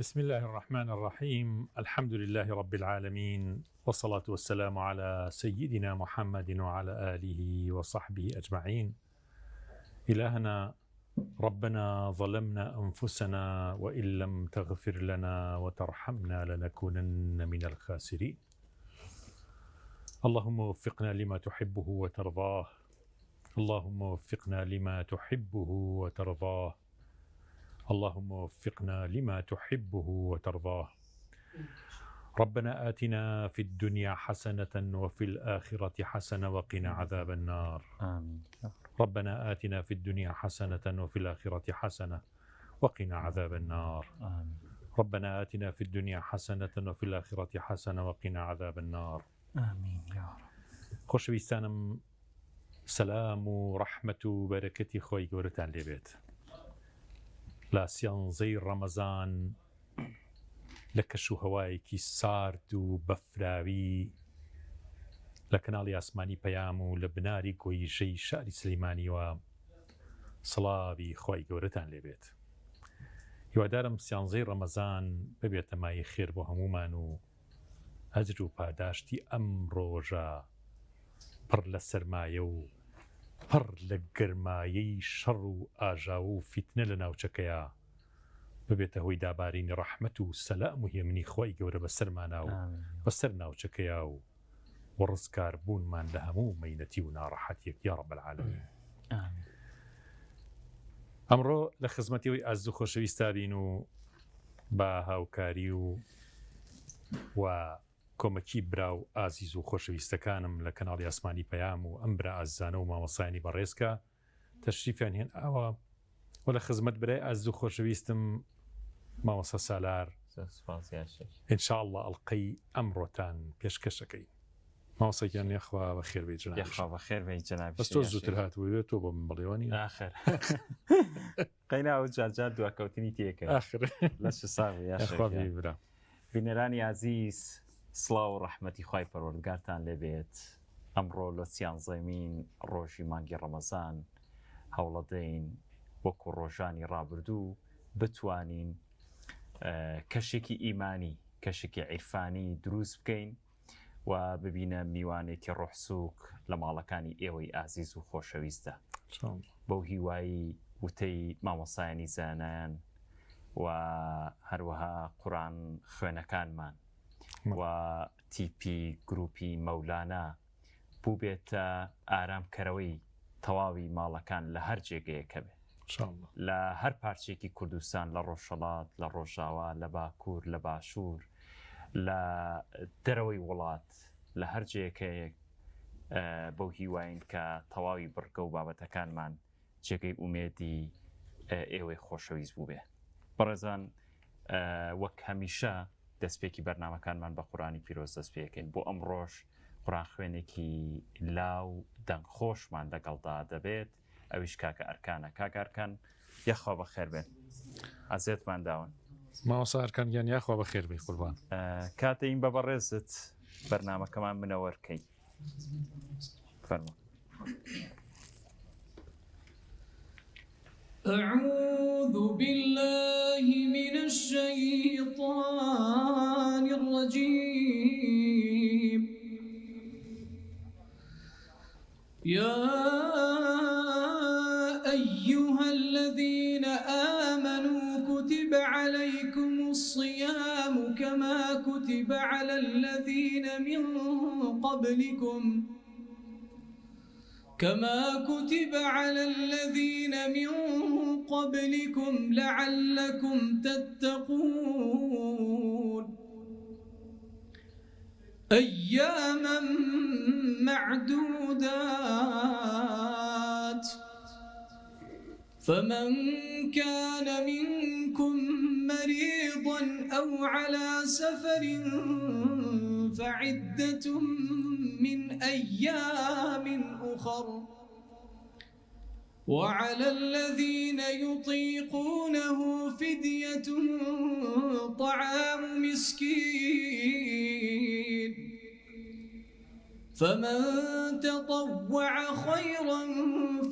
بسم الله الرحمن الرحيم. الحمد لله رب العالمين، والصلاة والسلام على سيدنا محمد وعلى آله وصحبه أجمعين. إلهنا ربنا ظلمنا أنفسنا وإن لم تغفر لنا وترحمنا لنكونن من الخاسرين. اللهم وفقنا لما تحبه وترضاه، اللهم وفقنا لما تحبه وترضاه، اللهم وفقنا لما تحبه وترضاه. ربنا آتنا في الدنيا حسنة وفي الآخرة حسنة وقنا عذاب النار. آمين. ربنا آتنا في الدنيا حسنة وفي الآخرة حسنة وقنا عذاب النار. آمين. ربنا آتنا في الدنيا حسنة وفي الآخرة حسنة وقنا عذاب النار. آمين يا رب. خۆشەویستانم، سەلام و ڕەحمەت و بەرەکەتی خۆی گەورەتان لێبێت. لە سیانزەی ڕەمەزان لە کەش و هەوایەکی سارد و بەفراوی لە کەناڵی ئاسمانی پەیام و لە بناری گۆیژەی شاری سلەیمانیەوە سڵاوی خۆی گەورەتان لێبێت. هیوادارم سیانزەی ڕەمەزان ببێتە مای خێر بۆ هەمومان و ئەجر و پاداشتی ئەم ڕۆژە پڕ لە سەرمایە و پڕ لە گەرمایەی شەڕ و ئاژاو و فیتنە لە ناوچەکەیە ببێتە هۆی دابارینی ڕەحمەت و سەلام و هێمنی خۆی گەورە بەسەرمانە و بەسەر ناوچەکەیە و ڕزگاربوونمان لە هەموو مەینەتی و ناڕەحەتیەک یا ڕەب العالەمین. ئەمڕۆ لە خزمەتیەوەی ئازیز و خۆشەویستابین و با هاوکاری و کۆمەکی برا و ئازیز و خۆشەویستەکانم لە کەناڵی ئاسمانی پەیام و ئەم برا ئازیزانە و مامۆسایانی بەڕێزکە تەشریفیان هێن ئەوە و لە خزمەت برای ئازیز و خۆشەویستم مامۆستا سالار ئینشاءالله ئەڵقەی ئەمڕۆتان پێشکەشەکەی. مامۆستاکیان یەخوا بەخێر بێت جەناب. یەخوا بەخێر بێت جەناب. بەس تۆ زووتر هاتووە تۆ بۆ من بڵێوانی ئاخر قەینا و جارجار دواکەوتنی تێکە ئاخر لە چ ساڵی یەخوا بێ. بینەرانی عزیز، سڵاو و ڕەحمەتی خوای پەروەردگارتان لێبێت. ئەمڕۆ لە سیانزەمین ڕۆژی مانگی ڕەمەزان هەوڵەدەین وەکو ڕۆژانی ڕابردوو بتوانین کەشێکی ئیمانی، کەشێکی عیرفانی دروست بکەین و ببینە میوانێتی ڕۆحسووک لە ماڵەکانی ئێوەی ئازیز و خۆشەویستە. بەو هیوایی وتەی مامۆسایانی زانایان و هەروەها قورئان خوێنەکانمان و تیپی گروپی مەولانە بوو بێتە ئارامکەرەوەی تەواوی ماڵەکان لە هەر جێگەیەکە بێت، لە هەر پارچێکی کوردستان، لە ڕۆژهەڵات، لە ڕۆژاوا، لە باکوور، لە باشوور، لە دەرەوەی وڵات، لە هەر جێگەیەک بەو هیواین کە تەواوی بڕگە و بابەتەکانمان جێگەی ئومێدی ئێوەی خۆشەویست بوو بێ. بەڕێزان، وەک هەمیشە دەستپێکی بەرنامەکانمان بە قورئانی پیرۆز دەست پێکەین. بۆ ئەم ڕۆژ قورئان خوێنێکی لاو دەنگخۆشمان لەگەڵدا دەبێت، ئەویش کاکە ئەرکانە. کاکە ئەرکان، یەخوا بەخێر بێن، ئازێتمان داون. مامۆستا ئەرکان گیان یاخوا بەخێر بێ قوربان. کاتەین بە بەڕێزت بەرنامەکەمان منەوەرکەی فەرموو. أعوذ بالله من الشيطان الرجيم. يا أيها الذين آمنوا كتب عليكم الصيام كما كتب على الذين من قبلكم لعلكم تتقون. أياما معدودات، فمن كان منكم مريضا أو على سفر فعدة من أيام أخر، وعلى الذين يطيقونه فدية طعام مسكين، فمن تطوع خيرا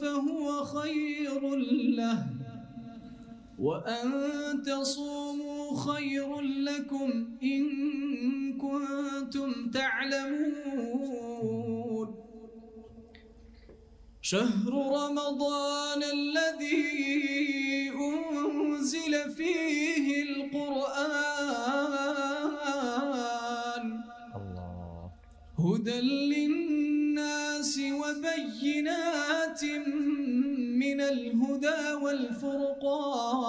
فهو خير له، وأن تصوموا خير لكم إن كنتم تعلمون شهر رمضان الذي أنزل فيه القرآن هدى للناس وبينات من الهدى والفرقان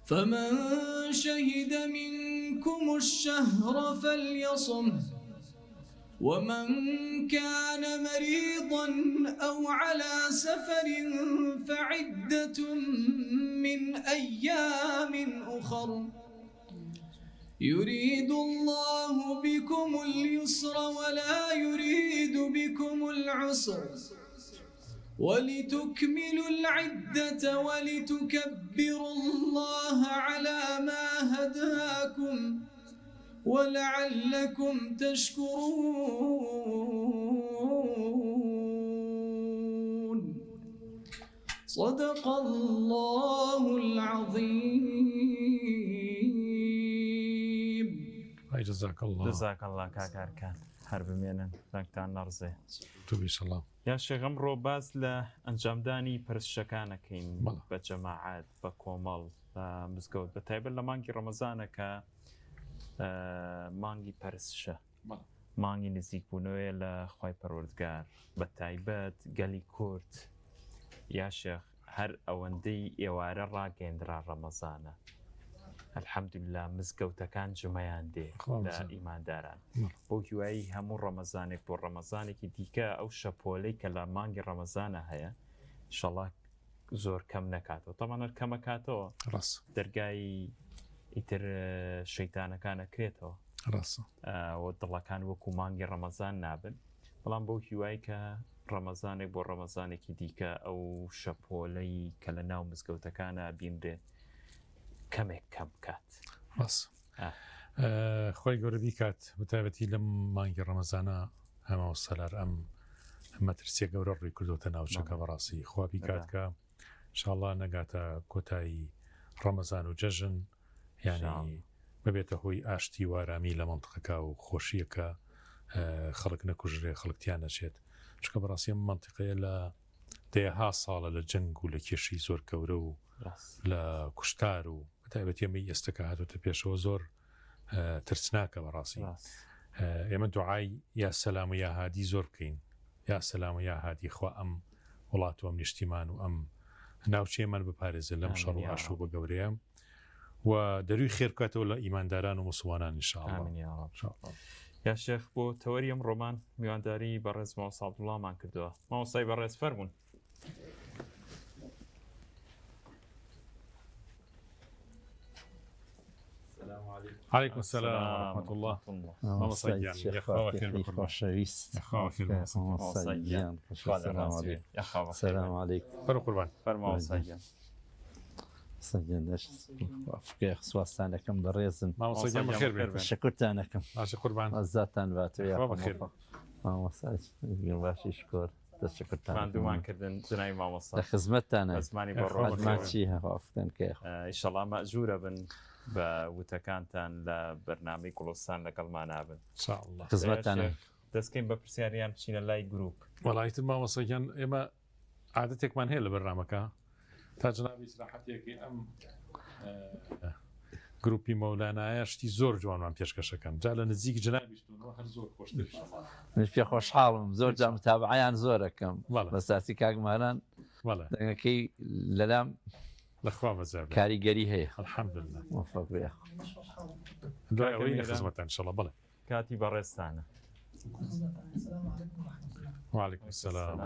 فمن شهد منكم الشهر فليصمه ومن كان مريضا أو على سفر فعدة من أيام أخر يريد الله بكم اليسر ولا يريد بكم العسر ولتكملوا العدة ولتكبروا الله على ما هداكم ولعلكم تشكرون صدق الله العظيم. جزاك الله. جزاك الله كاكار كان هرب منن لنكتان نرزي توبي الله. يا شيخ امرو باز لانجامداني پرسشەکانەکەین بە جەماعەت بە کۆمەڵ مزگەوت بە تایبەت لە مانگی ڕەمەزانەکە مانگی پەرستشە مانگی نزیکبوونەوەیە لە خوای پەروەردگار بە تایبەت گەلی کورد یا شێخ هەر ئەوەندەی ئێوارە ڕاگەیەندرا ڕەمەزانە الحەمدوللا مزگەوتەکان جمەیان دێ لە ئیمانداران بۆ هیوایی هەموو ڕەمەزانێک بۆ ڕەمەزانێکی دیکە ئەو شەپۆلەی کە لە مانگی ڕەمەزانە هەیە ئینشەڵڵا زۆر کەم نەکاتەوە تەمەنەر کەمەکاتەوە دەرگای ئیتر شەیتانەکانەکرێتەوە دڵەکان وەکو مانگی ڕەمەزان نابن بەڵام بۆ هیوایی کە ڕەمەزانێک بۆ ڕەمەزانێکی دیکە ئەو شەپۆلەی کە لە ناو مزگەوتەکانە بینرێ کەمێک کەم کات خۆی گەورە بیکات بەتایبەتی لەم مانگی ڕەمەزانە هەماو سەلار ئەم مەترسیە گەورە ڕووی کردوتە ناوچەکە بەڕاستی خوا بیکات کە ئینشاڵڵا نەگاتە کۆتایی ڕەمەزان و جەژن یعنی ببێتە هۆی ئاشتی و ئارامی لە مەنتقەکە و خۆشیەکە خەڵک نەکوژرێ خەڵکتیان نەچێت چکە بەڕاستی منتیقەیە لە دەیەها ساڵە لە جەنگ و لە کێشی زۆر گەورە و لە کوشتار و بەتایبەتی ئەمەی ئێستەکە هاتوتە پێشەوە زۆر ترسناکە بەڕاستی ئێمە دوعای یا سەلام و یا هادی زۆر بکەین یا سەلام و یا هادی خوا ئەم وڵات و ئەم نیشتیمان و ئەم ناوچێمان بپارێزە لەم شەڕ و ئاشوب بە گەورەیە و دەروی خێرکاتەوە لە ئیمانداران و موسڵمانان ئینشاءالله. یا شێخ بۆ تەوەری ئەم ڕۆمان میوانداری بەڕێز مامۆستا عەبدوڵڵامان کردووە مامۆستای بەڕێز فەرموون. عليكم السلام ورحمة الله. ماما صيان يا خوا خير خوشويست يا خوا خير صيان السلام عليكم فرو قربان فرماو صيان صيان فكير سواستانكم بريزن ماما صيان بخير بك شكرتانكم ماشي قربان عزاتان باتو يا بخير ماما صيان باشي شكر تشكرتان ماندومان كردن جناي ماما صيان خدمتانا أزماني برو خدماتشيها وافتن كيخ إن شاء الله مأجورة بن بوتەکانتان لە بەرنامەی کوڵستان لەگەڵمان نابن خزمەتتانە دەستکەین بە پرسیاریان بچینە لای گروپ وەڵایتر مامۆستایان ئێمە عادەتێکمان هەیە لە بەرنامەکە تا جنابی سراحەتێکی ئەم گروپی مەولانایە شتی زۆر جوانمان پێشکەشەکەن جا لە نزیک جنابیشتونەوە هەر زۆر خۆشتر پێ خۆشحاڵم زۆر جا متابعەیان زۆرەکەم بەساسی کاگماران دەنگەکەی لەلام لەخوا بەزار کاریگەری هەیە الحەمدولله موفق بێ دوای ئەوەی خزمەتان ئینشەڵڵا بڵێ کاتی بەڕێستانە. وعليكم السلام.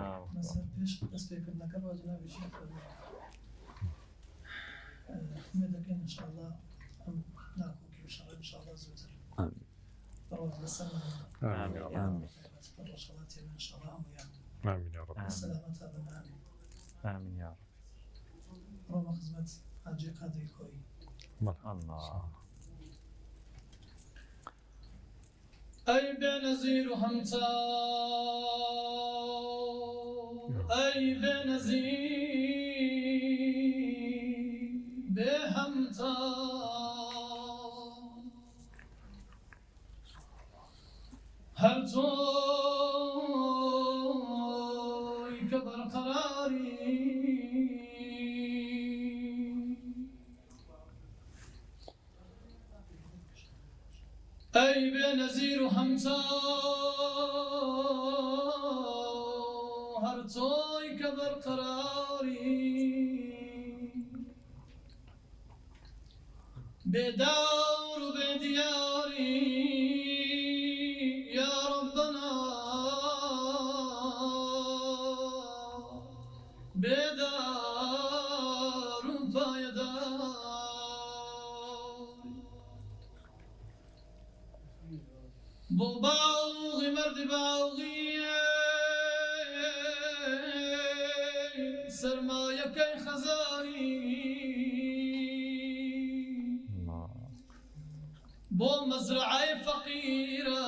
آمين يا رب. آمين يا رب. روما خدمت حاجی قدری کوی. الله. ای بنظیر و همتا، ای بنظیر، همتا هل توي كبر قراري أي بنزير همتا هل توي كبر قراري بدار بدياري يا ربنا بدار فايدار بو باوغي مرد باوغي سرماية كي خزاري بو مزرعة فقيرة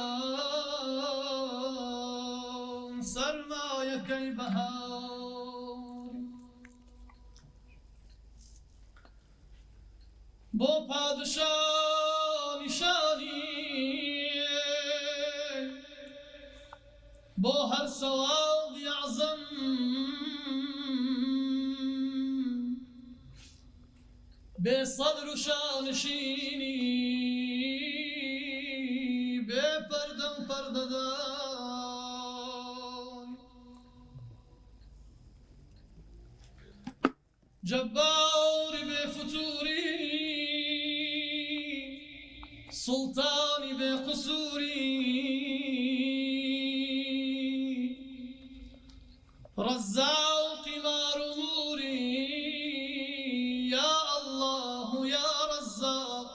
سرماية كي بهار بو پادشاه نشاني بو هر سواد يعظم بصدر شانشيني بپردم پرددار جباري بفتوري سلطاني بقصوري رزاقي مار أموري يا الله يا رزاق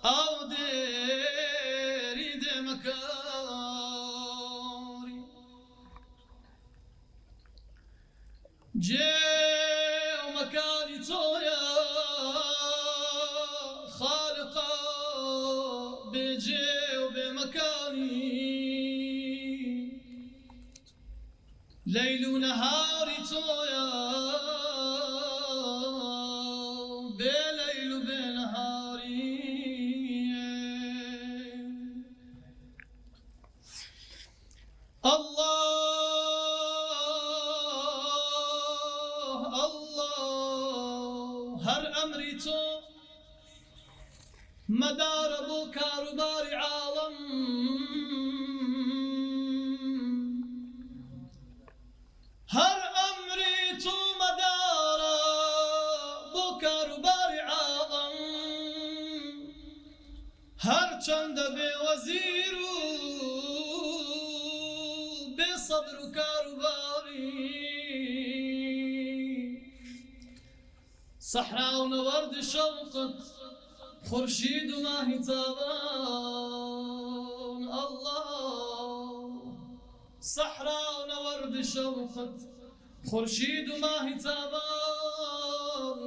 أو ديري دي مكاري جي ومكاني تويا خالقا بجي وبمكاني ليل ونهاري تويا بليل بنهاري الله الله هر أمري تو مدار بو كاروباري عالم هر أمري تو مدار بو كاروباري عالم هر چند بوزيرو بصدر كاروباري صحراء ونورد شوقت خورشيد وما هتابان الله صحراء ونورد شوقت خورشيد وما هتابان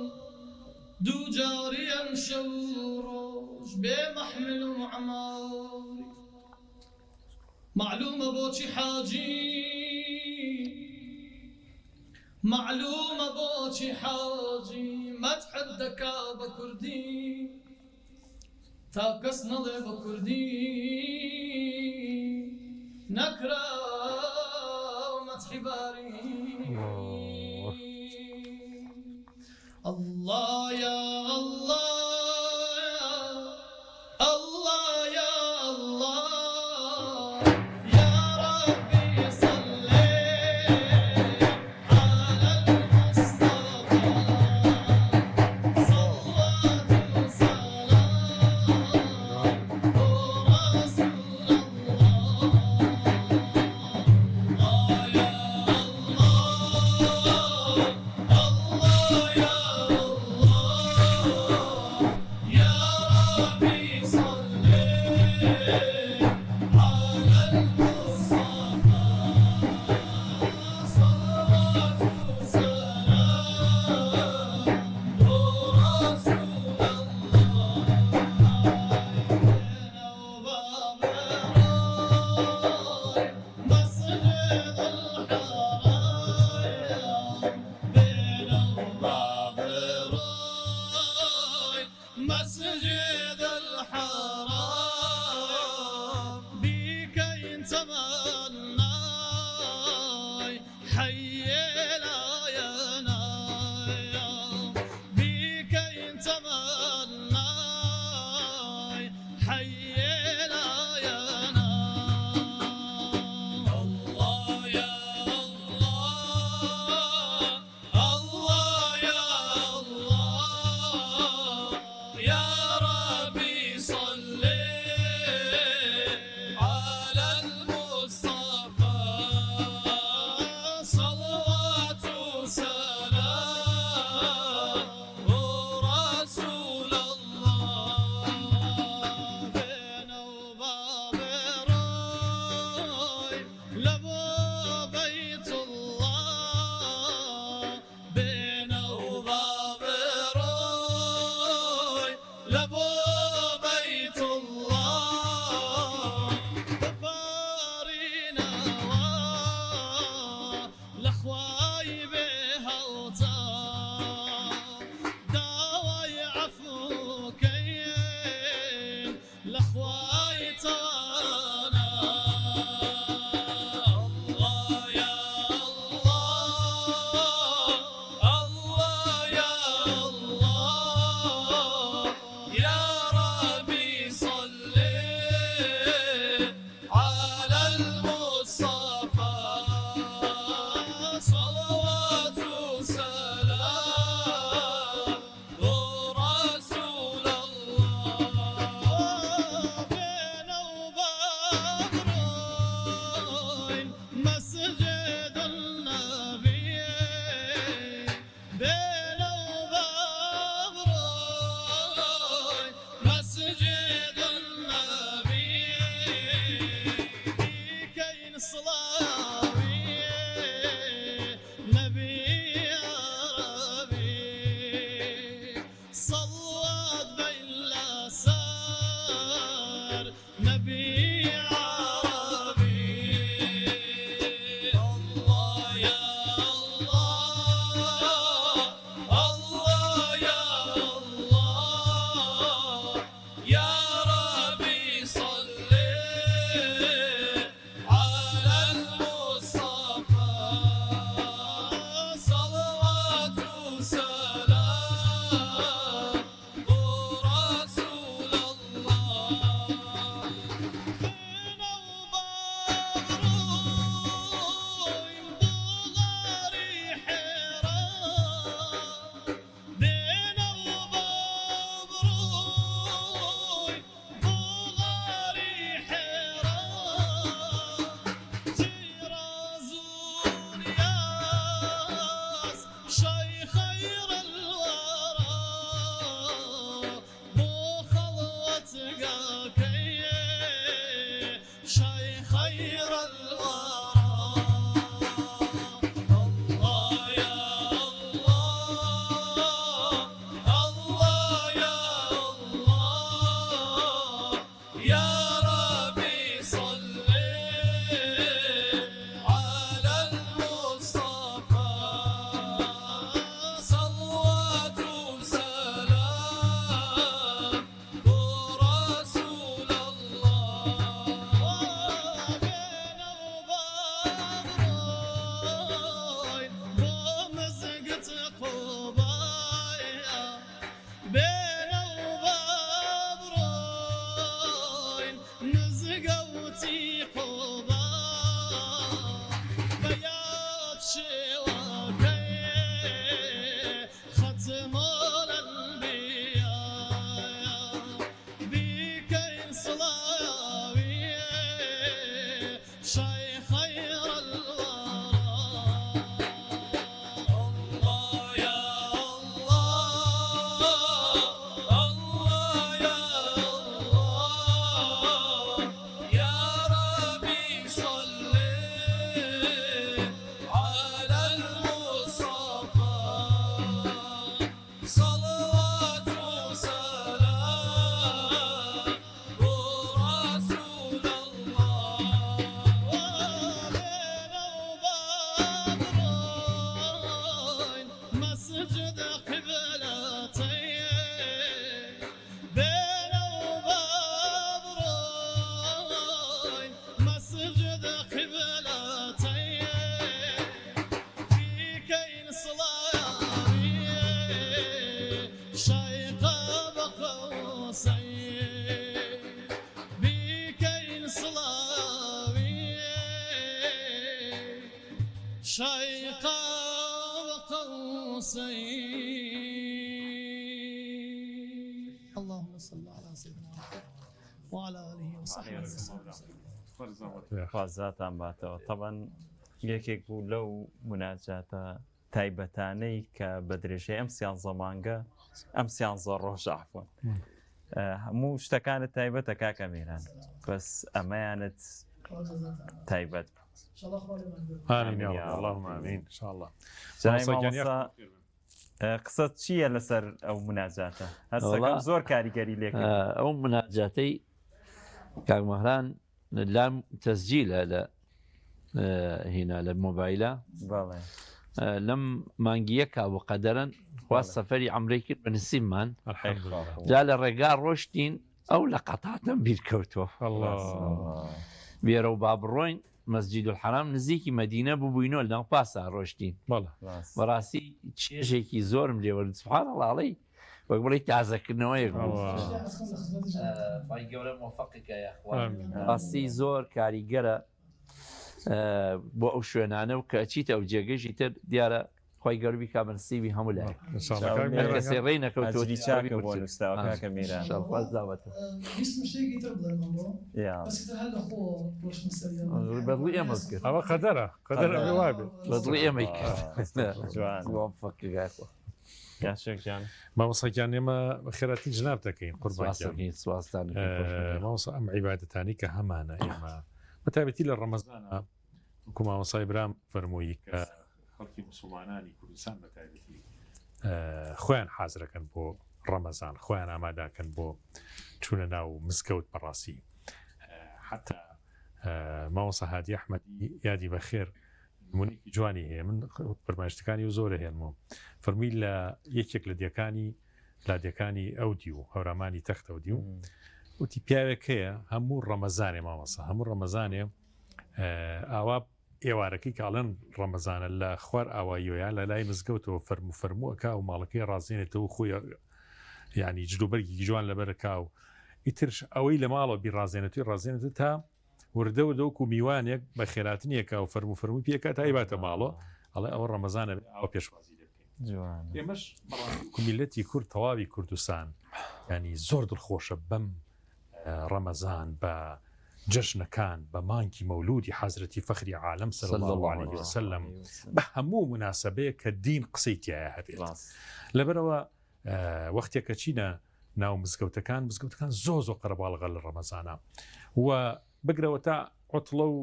دو جاريا شوروش بمحمل وعماري معلومة بوشي حاجي معلومة بوشي حاجي متحدك بكردي تاكس نضي بكردي نكرا ومتحي باري الله يا الله الله يا الله يا ربي صلي على المصطفى صلوات وسلام ورسول الله يا الله الله يا الله حيينا يا نايا بك ينتمنى حيينا يا نايا الله يا الله الله يا الله يا ربي صل على المصطفى صلوات شيقا وقوسين. اللهم صل على سيدنا محمد وعلى آله وصحبه وسلم. خوازاتان باتەوە طبعا یەکێک بوو لەو مناجاتە تایبەتانەی کە بە درێژەی ئەم سیانزە مانگە ئەم سیانزە ڕۆژ عفوان هەموو شتەکانت تایبەتە کاکە میران بەس ئەمەیانت تایبەت إن شاء الله أخواني من آمين يا رب اللهم آمين إن شاء الله جناب مامۆستا مامۆستا قسەت چییە لەسەر ئەو مناجاتە هەستەکەم زۆر کاریگەری لێکرد ئەو مناجاتەی کاک مەهران لام تەسجیلە لە هینا لە مۆبایلە بەڵێ لەم مانگیەکە بۆ قەدەرن خوا سەفەری عەمرەی کرد بە نسیممان الحمد لله جا لە ڕێگا ڕۆشتین ئەو لە قەتاتم بیرکەوتووە الله بێرە و با بڕۆین مەسجید الحرام نزیکی مەدینە ببووینەوە لەناو پاسا ڕۆشتین والله بەڕاستی چێژێکی زۆرم لێوە سوبحان الله ئەڵێی وەک بڵێ تازەکردنەوەیەک بوو خی گەورە مۆفەقیکە ڕاستی زۆر کاریگەرە بۆ ئەو شوێنانە و کە ئەچیتە ئەو جێگەشی تر دیارە خی گەوربی کا بەنسیبی هەموو لای إن شاء الله كاك کەسێ ڕێی نەکەوتۆ ئەجری چاکە بۆ نووسراوە کاکە میران اسم شيء يتربى الموضوع بس يتهلا أخوه روش مسيا بەدڵی ئێمە کرد هذا قدره قدر أبي وابي بەدڵی ئێمەی جوان کرد یاشێکیان مامۆستاکیان ئێمە خێراتی جناب دەکەین قوربانیان سوازتان مامۆستا ئەم عیبادەتانی کە هەمانە ئێمە بەتایبەتی لە ڕەمەزانە وەکو مامۆستای برام فەرمووی کە خەڵکی موسڵمانانی کوردستان بەتایبەتی خۆیان حازرەکەن بۆ ڕەمەزان خۆیان ئاماداکەن بۆ چوونە ناو مزگەوت بەڕاستی حتا مامۆستا هادی ئەحمەدی یادی بەخێر نمونێکی جوانی هەیە من فەرمایشتەکانی و زۆرە هێنمەوە فەرمووی لە یەکێک لە لادیەکانی ئەودی و هەورامانی تەختە ئەودی و وتی پیاوێک هەیە هەموو ڕەمەزانێ مامۆستا هەموو ڕەمەزانێ ئاوا ئێوارەکەی کاڵەن ڕەمەزانە لە خوار ئاواییۆیان لە لای مزگەوتەوە فەرمووەکە و ماڵەکەی ڕازێنێتەوە خۆی ینی جلوبەرگی جوان لەبەرەکە و ئیترش ئەوەی لە ماڵەوە بیڕازێنێتی ڕازێنێت تا وردەوە دەوەکو میوانێک بە خێراتنیەکە و فەرمووی پێکات تایباتە ماڵەوە ئەڵێ ئەوە ڕەمەزانە ئەوە پێشوازی دەکەین ئێمەش کومیلەتی کورد تەواوی کوردستان ینی زۆر دڵخۆشە بەم ڕەمەزان بە جەژنەکان بە مانکی مەولودی حەزرەتی فەخری عالەم صلی الله عليه وسلم بە هەموو مناسبەیە کە دین قسەی تایە هەبێت لەبەرەوە وەختێکە چینە ناو مزگەوتەکان زۆ قەرەباڵغە لە ڕەمەزانە و بگرەوە تا عوتڵە و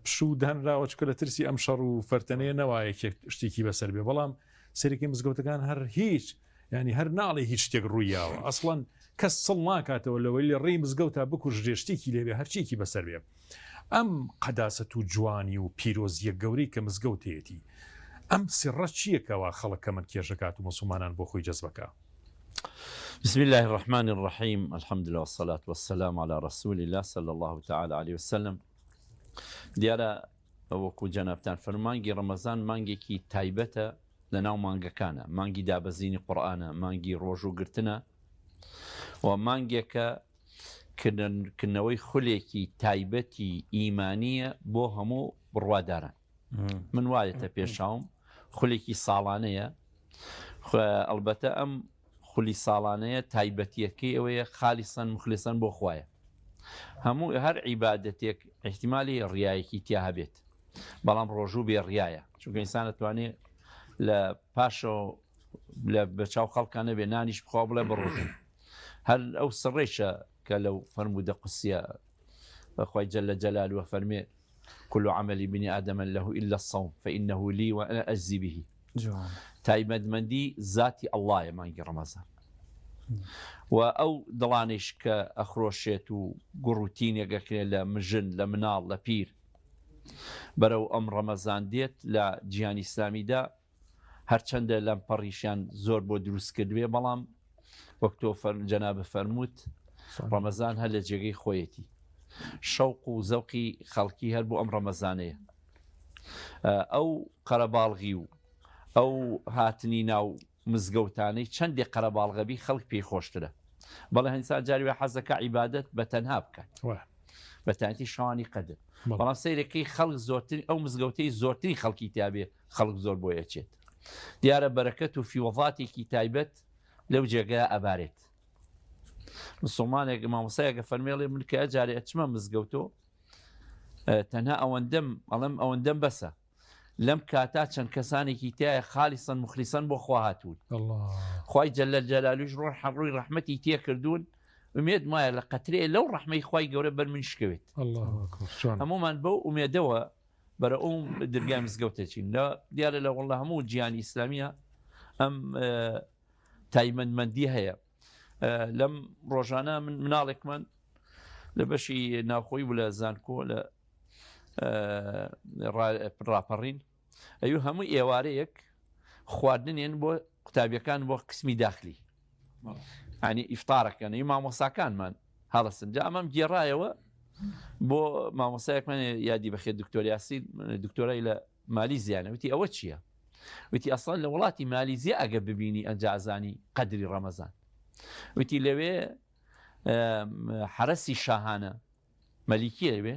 پشوو دانراوە چکە لە ترسی ئەم شەڕ و فەرتەنەیە نەوایە شتێکی بەسەر بێ بەڵام سەرێکی مزگەوتەکان هەر هیچ ینی هەر ناڵێ هیچ شتێک ڕوویاوە ئەسڵەن کەس سڵ ناکاتەوە لەوەی لە ڕێی مزگەوتا بکوژێ شتێکی لێبێ هەرچێکی بەسەر بێ ئەم قەداسەت و جوانی و پیرۆزیە گەورەی کە مزگەوتێتی ئەم سڕە چیەکەوە خەڵکە من کێشەکات و مسلمانان بۆ خۆی جەزبەکە بسم الله الرحمن الرحيم الحمد لله والصلاة والسلام على رسول الله صلى الله تعالى عليه وسلم دیارە وەکو جەنابتان فەرمانگی ڕەمەزان مانگێکی تایبەتە لە ناو مانگەکانە مانگی دابەزینی قورئانە مانگی ڕۆژ و گرتنە و مانگێکە کردنەوەی خولێکی تایبەتی ئیمانیە بۆ هەموو بڕواداران من وایەتە پێشاوم خولێکی ساڵانەیە ئەلبەتە ئەم خولی ساڵانەیە تایبەتیەکەی ئەوەیە خالیسەن مخلیسەن بۆ خوایە هەموو هەر عیبادەتێک احتیمالی ڕیایەکی تیا هەبێت بەڵام ڕۆژوو بێ ڕیایە چونکە ئینسان دەتوانێت لە پاشەوە لە بەچاو خەڵکانە بێ نانیش بخوا بڵێ بڕۆژن هەر ئەو سڕێشە کە لەو فەرموودە قوسیە بەخوای جەلە جەلالوە فەرمێ كل عمل بني آدم له إلا الصوم فإنه لي وأنا أجزي به تایبەتمەندی ذاتی ئەڵڵایە مانگی ڕەمەزان و ئەو دڵانش کە ئەخرۆشێت و گوڕوتینێگەکرێت لە مژن لە مناڵ لە پیر بەرەو ئەم ڕەمەزان دێت لە جیهانی ئیسلامیدا هەرچەندە لەم پەڕیشیان زۆر بۆ دروست کردوێ بەڵام وەک تۆ جەنابە فەرمووت ڕەمەزان هەر لە جێگەی خۆیەتی شەوق و زەوقی خەڵکی هەر بۆ ئەم ڕەمەزانەیە ئەو قەرەباڵغی و ئەو هاتنی ناو مزگەوتانەی چەندێک قەرەباڵغەبی خەڵک پێی خۆشترە بەڵێ هەنسان جاریوە حەزەکە عیبادەت بە تەنها بکات بەتانەتی شەوانی قەدر بەڵام سەیرەکەی خەڵک زۆرتر ئەو مزگەوتەی زۆرتری خەڵکی تابێ خەڵک زۆر بۆ یەچێت دیارە بەرەکەت و فیوەڵاتێکی تایبەت لەو جێگە ئەبارێت مسلمانێک مامۆسایەکە فەرمێڵێ من کە جارێ ئەچمە مزگەوتۆ تەنها ئەوەندەم بەسە لەم کاتا چەند کەسانێکی تایە خالیسەن مخلیسەن بۆ خوا هاتوون خوای جەلە جەلالوش ڕووی ڕەحمەتی تێ کردوون ئومێد وایە لە قەترێ لەو ڕەحمەی خوای گەورە بەر من شکەوێت هەمومان بەو ئومێدەوە بەرە ئەوم دەرگای مزگەوتەچین لە دیارە لە وڵە هەموو گیانی ئیسلامیە ئەم تایبەتمەندی هەیە لەم ڕۆژانە من مناڵێکمان لە بەشی ناوخۆی بوو لە زانکۆ لە ڕاپەڕین ئەوی هەموو ئێوارەیەک خواردنێن بۆ قوتابیەکان بۆ قسمی داخلی ینی ئیفتارەکەن مامۆساکانمان هەڵەسن جا ئەمەم گێڕایەوە بۆ مامۆسایەکمان یادی بەخێت دکتۆریاسی دکتۆرای لە مالیزیانە وتی ئەوە چییە؟ وتی ئەسڵان لە وڵاتی مالیزیە ئەگە ببینی ئەنجازانی قەدری ڕەمەزان وتی لەوێ حرەسی شاهانە مەلیکیە لەوێ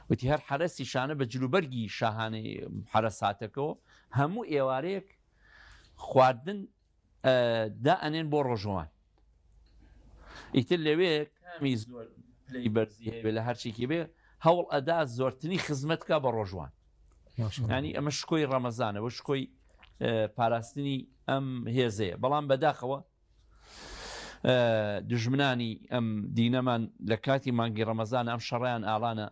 وتی هەر حرەسی شانە بە جلوبەرگی شاهانەی حرەساتەکەەوە هەموو ئێوارەیەک خواردن دائەنێن بۆ ڕۆژوان ئیتر لەوێ کامی زۆر پلەی بەرزی هەیە لە هەرچێکی بێ هەوڵ ئەدا زۆرترین خزمەتکە بە ڕۆژوان ینی ئەمە شکۆی ڕەمەزانەوە شکۆی پاراستنی ئەم هێزەیە بەڵام بەداخەوە دژمنانی ئەم دینەمان لە کاتی مانگی ڕەمەزان ئەم شەڕیان ئاڵانە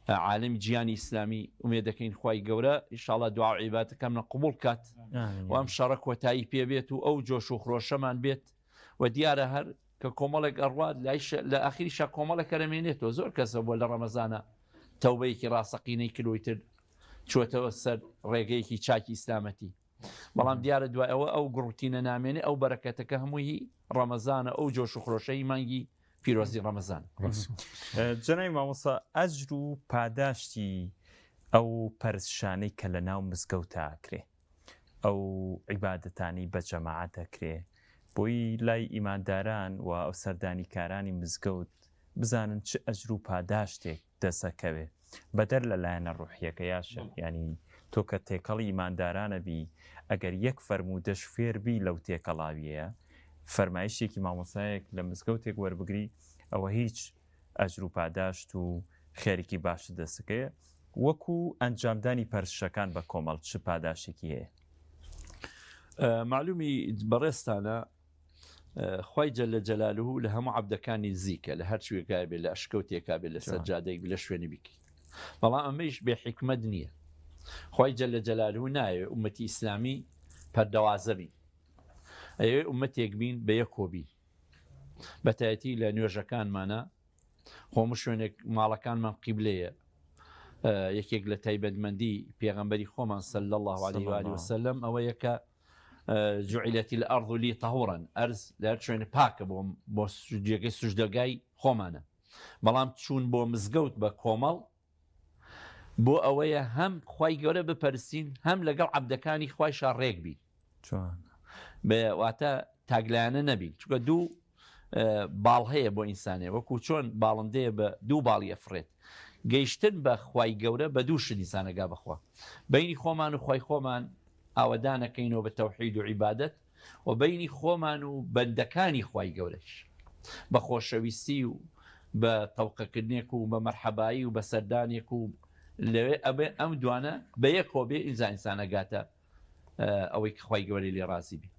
عالم گیانی ئیسلامی ئومێ دەکەین خوای گەورە ئینشاڵڵا دوعا و عیبادەکەمە قبول کات و ئەم شەڕە کۆتایی پێ بێت و ئەو جۆش و خرۆشەمان بێت و دیارە هەر کە کۆمەڵێک ئەڕوات لە ئاخریشا کۆمەڵە کەرەمێنێتەوە زۆر کەسە بۆ لە ڕەمەزانە تەوبەیەکی ڕاستەقینەی کلویتر چۆتەوە سەر ڕێگەیەکی چاکی ئیسلامەتی بەڵام دیارە دوایەوە ئەو گڕوتینە نامێنێ ئەو بەرەکەتەکە هەمووی ڕەمەزانە ئەو جۆش و خرۆشەی مانگی پیرۆزی ڕەمەزان جەنای مامۆسا ئەجر و پاداشتی ئەو پەرشانەی کە لە ناو مزگەوتاکرێ ئەو عیبادەتانی بە جەماعەتەکرێ بۆی لای ئیمانداران و ئەو سەردانیکارانی مزگەوت بزانن چ ئەجر و پاداشتێک دەسەکەوێ بەدەر لە لایەنە ڕوحیەکە یاشە ینی تۆ کە تێکەڵی ئیماندارانە بی ئەگەر یەک فەرموودەش فێربی لەو تێکەڵاویەیە فەرمایشتێکی مامۆسایەک لە مزگەوتێک وەربگری ئەوە هیچ ئەجر و پاداشت و خێرێکی باش دەسەکەیە وەکو ئەنجامدانی پەرشەکان بە کۆمەڵ چ پاداشێکی هەیە معلومی بەڕێستانە خوای جەلە جەلالوهو لە هەموو عەبدەکانی زیکە لە هەر شوێکا بێت لە ئەشکەوتێکا بێت لە سەجادەیەک لە شوێنی بیکەیت بەڵام ئەمەیش بێ حیکمەت نییە خوای جەلە جەلالوهو نایە ئومەتی ئیسلامی پەردەوازە بین ئەوێ ئومەتێک بین بە یەک کۆبی بەتایەتی لە نوێژەکانمانە خۆمە شوێنێک ماڵەکانمان قیبلەیە یەکێک لە تایبەتمەندی پێغەمبەری خۆمان صلی الله عليه وآله وسلم ئەوە یەکە جعلت الأرض لي طهورا ئەرز لە هەر شوێنە پاکە بۆ جێگەی سوژدەگای خۆمانە بەڵام چوون بۆ مزگەوت بە کۆمەڵ بۆ ئەوەیە هەم خوای گەورە بپەرستین هەم لەگەڵ عەبدەکانی خوای شاڕێک بین واتە تاگلایانە نەبین چونکە دوو باڵ هەیە بۆ ئینسانێ وەکو چۆن باڵندەیە بە دوو باڵی ئەفرێت گەیشتن بە خوای گەورە بە دوو شت ئینسانەگا بەخوا بینی خۆمان و خوای خۆمان ئاوەدانەکەینەوە بە تەوحید و عیبادەت و بینی خۆمان و بەندەکانی خوای گەورەش بە خۆشەویستی و بە تەوقەکردنێک و بە مەرحەبایی و بە سەردانێک و لەوێ ئەبێ ئەم دوانە بە یەکۆ بێ ئینسانەگاتە ئەوەی خوای گەورەی لێ ڕازی بی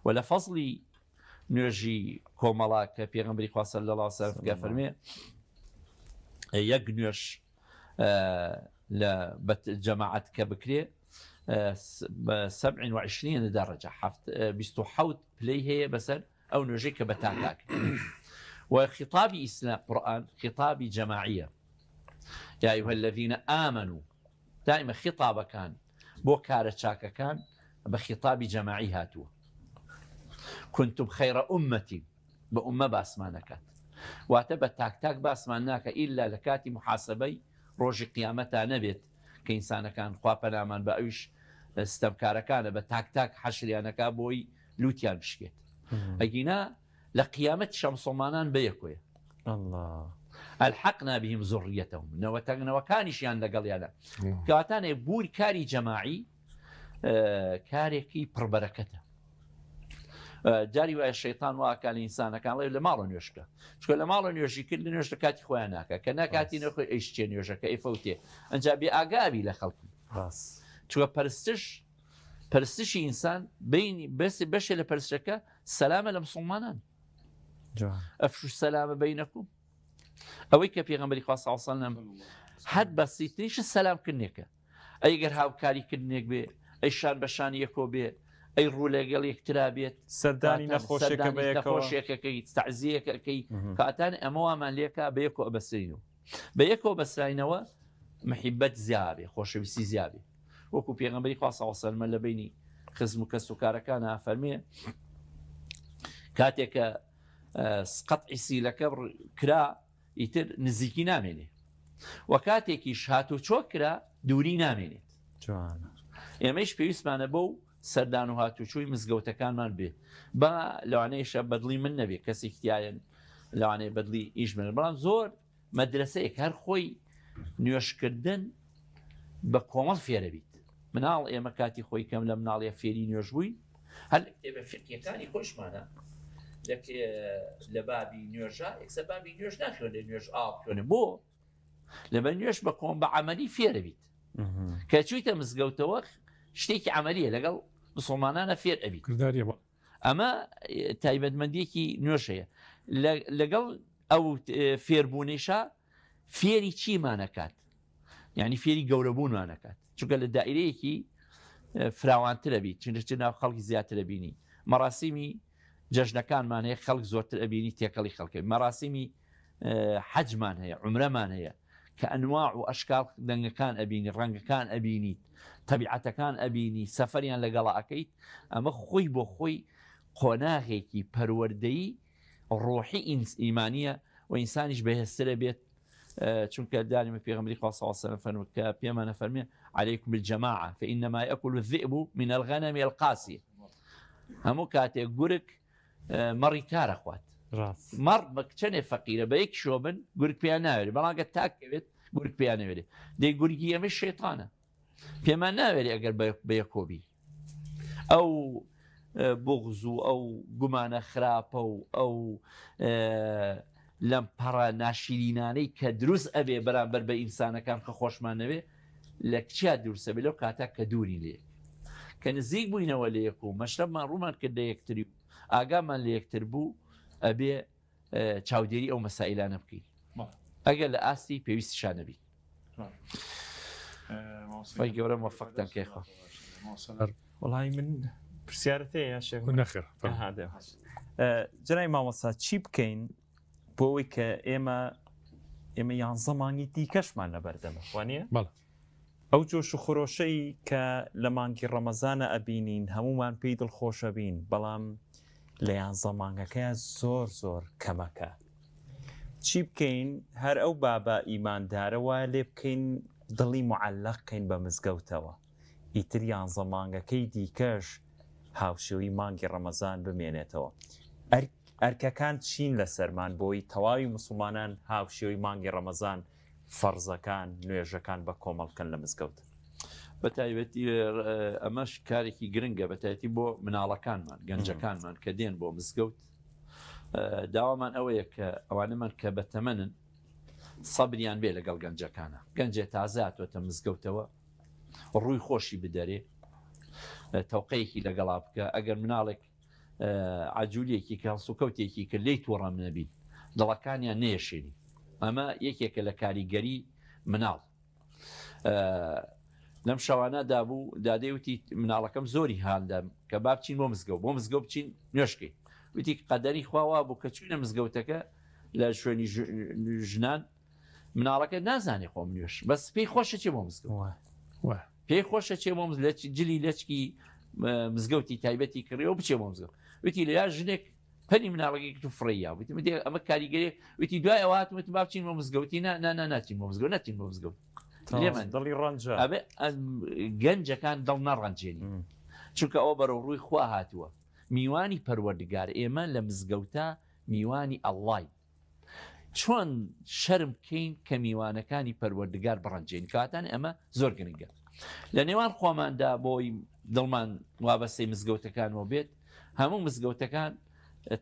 و لە فەزلی نوێژی کۆمەڵا کە پێغەمبەری خوا صلی الله علیه وسلم فەرمێ یەک نوێژ لە جەماعەت کە بکرێ 27 درجة 27 پلەی هەیە بەسەر ئەو نوێژەی کە بەتاکاک وخطابی ئیسلام قورئان خطابی جەماعیە یا ئەیها الذین آمنوا دائما خطابەکان بۆ کارە چاکەکان بە خطابی جەماعی هاتووە كنتم خير أمة بە ئومە باسمان نەکات واتە بە تاک باسمان ناکە ئیلا لە کاتی محاسبەی ڕۆژی قیامەتا نەبێت کە ئینسانەکان خوا پەنامان بە ئەویش ستەمکارەکانە بە تاک حەشریانەکە بۆی لوتیان بشکێت ئەگینا لە قیامەت شەمسڵمانان بە یەکۆیە الحقنا بهم ذريتهم نەوەکانیشیان لەگەڵیانە کەواتانێ بووری کاری جەماعی کارێکی پڕبەرەکەتە جاری وایە شەیطان واکە لە ئینسانەکان لە ماڵە نوێشکە چکە لە ماڵە نوێژی کرد لە نوێژ لە کاتی خۆیان ناکە کە ناکاتی نەخۆی ئەیشتێ نوێژەکە ئەیفەوتێ ئەنجا بێ ئاگابی لە خەڵکی چوە پەرستشی ئینسان بینی بەشێ لە پەرستەکە سەلامە لە مسڵمانان ئەفشو سەلامە بینەکوم ئەوەی کە پێغەمبەری خوا صلی الله علیه و سلم هەر بەسیترینش سەلامکردنێکە ئەگەر هاوکاریکردنێک بێ ئەی شان بەشانی یەکۆ بێ ئەی ڕوو لەگەڵ یەکترا بێت سەردانی نەخۆشیەکەی تەعزیەکەی کاتان ئەمەوامان لێکە بە یەکۆ ئەبەسترینەوە بە یەکۆ بەسراینەوە محیبەت زیابێ خۆشەویستی زیابێ وەکو پێغەمبەری خوا صلی الله علیه و سلم لە بینی خزم و کەس و کارەکانە فەرمێ کاتێکە قەتعی سیلەکە کرا ئیتر نزیکی نامێنێ و کاتێکیش هاتو چۆ کرا دووری نامێنێت ئێمەش پێویستمانە بەو سەردان و هاتوچووی مزگەوتەکانمان بێ بە لەوانەیەشە بەدڵی من نەبێ کەسێکتیایەن لەوانەیە بەدڵی ئیش من بەڵام زۆر مەدرسەیەک هەر خۆی نوێشکردن بە کۆمەڵ فێرەبیت مناڵ ئێمە کاتی خۆی کەم لە مناڵیە فێری نوێژ بووی هەر ئێمە فقیەکانی خۆشمانە لە بابی نوێژە ئێکسە بابی نوێژ ناخوێن لە نوێژ ئاو خوێنە بۆ لەبەر نوێژ بە کۆم بە عەمەلی فێرەبیت کە چوویتە مزگەوتەوە شتێکی عملیە لەگەڵ مسلمانانە فێر ئەبی ئەمە تایبەتمەندیەکی نوێشەیە لەگەڵ ئەو فێربوونیشە فێری چیمانەکات یعنی فێری گەورەبوونمانەکات چونکە لە دائیرەیەکی فراوانترە بیت چونکە ناو خەڵکی زیاترە بینی مەراسیمی جەژنەکانمان هەیە خەڵک زۆرتر ئەبینی تێکەڵی خەڵکی مەراسیمی حەجمان هەیە عومرەمان هەیە کە ئەنواع و ئەشکال دەنگەکان ئەبینی ڕەنگەکان ئەبینی تەبیعەتەکان ئەبینی سەفەریان لەگەڵا ئەەکەیت ئەمە خۆی بۆ خۆی قۆناغێکی پەروەردەیی ڕۆحی ئیمانیە و ئینسانیش بەهێزترە بێت چونکە دانیمە پێغەمبەری خوا صلی الله علیه و سلم فەرمووی کە پێمانە فەرمێ عەلەیکم بالجەماعە فإنما يأكل الذئب من الغنم القاسية هەموو کاتێک گورگ مەڕی کارە خوات مەڕ بە چەندێ فەقیرە بە یەک شۆبن گورگ پێیان ناوێت بەڵام گە تاکەوێت گورگ پێیان نەوێت دەی گورگی ئەمە شەیطانە پێمان ناوێت ئەگەر بە یەکۆبی ئەو بغز و ئەو گومانە خراپە و ئەو لەم پەڕە ناشیرینانەی کە دروست ئەبێ بەرامبەر بە ئینسانەکان کە خۆشمان نەوێ لە کچیا دروستە بێ لەو کاتا کە دووری لێ کە نزیک بووینەوە لە یەک و مەشرەبمان ڕوومان کرد لە یەکتری و ئاگامان لە یەکتر بوو ئەبێ چاودێری ئەو مەسائلانە بکەین ئەگەر لە ئاستی پێویستیشان نەبی خۆی گەورە موفقتان کێخوا وڵی من پرسیارەت هەیە شێخ نەخێر جەنای مامۆستا چی بکەین بۆ ئەوەی کە ئێمە یان زەمانی دیکەشمان لەبەردەمە وانە ئەو جۆش و خۆشەی کە لە مانگی ڕەمەزانە ئەبینین هەمومان پێی دڵخۆشە بین بەڵام لە یان زەمانگەکە زۆر کەمەکە چی بکەین هەر ئەو بابە ئیماندارەوە لێ بکەین دڵی معەلەقکەین بە مزگەوتەوە ئیتر یان زەمانگەکەی دیکەش هاوشێوی مانگی ڕەمەزان بمێنێتەوە ئەرکەکان چین لە سەرمان بۆی تەواوی مسلمانان هاوشێوی مانگی ڕەمەزان فەرزەکان نوێژەکان بە کۆمەڵکەن لە مزگەوت بە تایبەتی ئەمەش کارێکی گرنگە بە تایبەتی بۆ مناڵەکانمان گەنجەکانمان کە دێن بۆ مزگەوت داوامان ئەوەیە کە ئەوانەمان کە بەتەمەنن سەبریان بێ لەگەڵ گەنجەکانە گەنجێ تازاتوەتە مزگەوتەوە ڕووی خۆشی بدەرێ تەوقەیەکی لەگەڵا بکە ئەگەر مناڵێک عجوولێکی کە هەڵسوکەوتێکی کە لی تووڕەم نەبی دڵەکانیان نێشێنی ئەمە یەکێکە لە کاریگەری مناڵ لەم شەوانە دابوو دادەیوتی مناڵەکەم زۆری هاندەم کە با بچین بۆ مزگەوت بچین نوێشکەی وتی قەدەری خواوا بوو کە چوینە مزگەوتەکە لە شوێنی ژنان مناڵەکە نازانێ خۆم نوێش بەس پێی خۆشە چێ بۆ مزگەوت پێی خۆشە چێ بۆ جلی لەچکی مزگەوتی تایبەتی کڕیەوە بچێ بۆ مزگەوت وتی لە یا ژنێک پەنی مناڵەکەی تو فڕیا وتی ئەمە کاریگەری وتی دوای ئەوە هاتم با بچین بۆ مزگەوتی ناچین بۆ مزگەوت نەچین بۆ مزگەوت دڵی ڕەنجە ئەبێ گەنجەکان دڵ نەڕەنجێنی چونکە ئەوە بەرەو ڕووی خوا هاتووە میوانی پەروەردگار ئێمە لە مزگەوتە میوانی ئەڵڵای چۆن شەرم بکەین کە میوانەکانی پەروەردگار بڕەنجێن کاتان ئەمە زۆر گرنگە لە نێوان خۆماندا بۆی دڵمان وابەستەی مزگەوتەکانەوە بێت هەموو مزگەوتەکان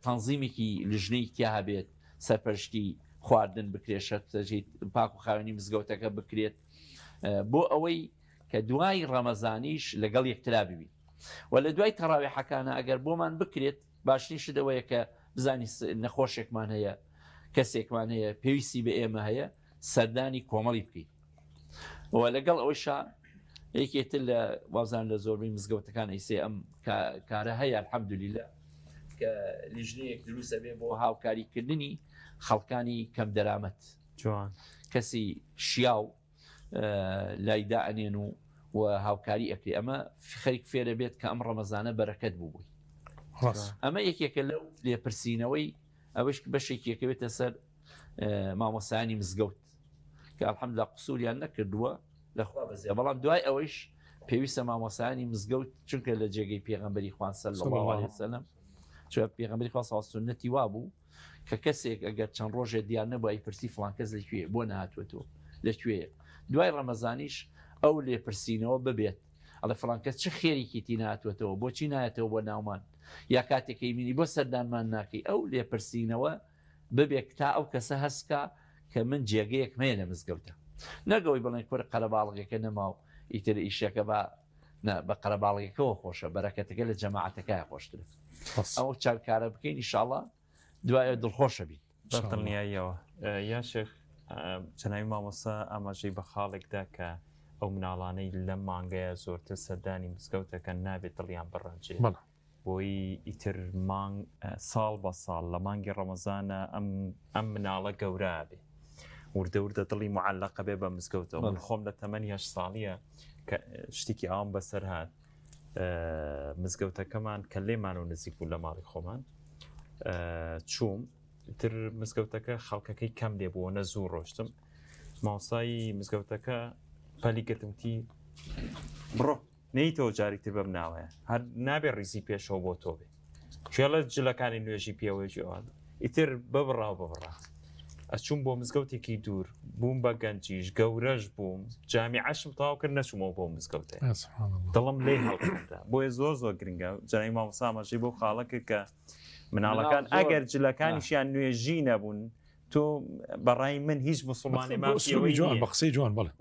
تەنزیمێکی لژنەی تیا هەبێت سەرپەرشتی خواردن بکرێت شەرجیت پاک و خاوێنی مزگەوتەکە بکرێت بۆ ئەوەی کە دوای ڕەمەزانیش لەگەڵ یەکترا ببین و لە دوای تەراویحەکانە ئەگەر بۆمان بکرێت باشترین شتەوەیە کە بزانی نەخۆشێکمان هەیە کەسێکمان هەیە پێویستی بە ئێمە هەیە سەردانی کۆمەڵی بکەین و لەگەڵ ئەوەیشا یەکێتر لە وازان لە زۆربەی مزگەوتەکان ئەیسێ ئەم کارە هەیە الحەمدولیلا کە لیژنەیەک دروستە بێ بۆ هاوکاریکردنی خەڵکانی کەم دەرامەت جوان کەسی شیاو لایدا ئەنێن و هاوکاری ئەکری ئەمە خەریک فێرە بێت کە ئەم ڕەمەزانە بەرەکەت بووبووی ئەمە یەکێکە لەو لێپرسینەوەی ئەوەش بەشێکێکەوێتە سەر مامۆسایانی مزگەوت کە الحەمدولیلا قسووریان نەکردووە لەخوا بەزێ بەڵام دوای ئەوەش پێویستە مامۆسایانی مزگەوت چونکە لە جێگەی پێغەمبەری خوان صلی الله علیه وسلم چون پێغەمبەری خوا صلی سنەتی وابوو کە کەسێک ئەگەر چەند ڕۆژێ دیار نەبوو ئەیپرسی فڵان کەس لەکوێ بۆ نهاتوێتەوە لەکوێیە دوای ڕەمەزانیش ئەو لێپرسینەوە ببێت ئەڵێ فڵان کەس چه خێریکی تی نهاتوێتەوە بۆچی نایەتەوە بۆ ناومان یا کاتێکی مینی بۆ سەردانمان ناکەی ئەو لێپرسینەوە ببێت تا ئەو کەسە هەستکە کە من جێگەیەک مەیە لە مزگەوتە نەگەوەی بڵێن کورە قەرەباڵغێکە نەماو ئیتر ئیشەکە بە قەرەباڵغێکەوە خۆشە بەرەکەتەکە لە جەماعەتەکەی خۆشترە ئەو چارکارە بکەین ئینشاڵڵا دوایە دڵخۆشە بین بەڵنیاییەوە یا شێخ چەناوی مامۆستا ئاماژەی بە خاڵێکدا کە ئەو مناڵانەی لەم مانگەیە زۆرتر سەردانی مزگەوتەکە نابێت دڵیان بڕەنجێ بۆی ئیتر مانگ ساڵ بە ساڵ لە مانگی ڕەمەزانە ئەم مناڵە گەورە بێ وردە وردە دڵی معلقە بێ بە مزگەوتەوە من خۆم لە تەمەنی 8 ساڵیە کە شتێکی ئەوم بەسەر هات مزگەوتەکەمان کە لێمان و نزیک بوو لە ماڵی خۆمان چووم تر مزگەوتەکە خەڵکەکەی کەم لێ بووە نە زوو ڕۆشتم ماوسایی مزگەوتەکە پەلی گرتمتی بڕۆ نەیتەوە جارێکتر بەم ناوەیە هەر نابێ ڕیزی پێشەوە بۆ تۆ بێ کوێڵە جلەکانی نوێژی پێوەژی ئەوان ئیتر ببڕاو ببڕا ئەچووم بۆ مزگەوتێکی دوور بووم بە گەنجیش گەورەش بووم جامیعەشم تەواو کرد نەچوومەوە بۆ مزگەوتێ دڵم لێ هەڵدا بۆیە زۆر زۆر گرنگە جانەی مامۆستا ئاماژەی بۆ خاڵەکە کە مناڵەکان ئەگەر جلەکانیشیان نوێژی نەبوون تۆ بەڕای من هیچ مسلمانی مافی جوان بە قسەی جوان بڵێ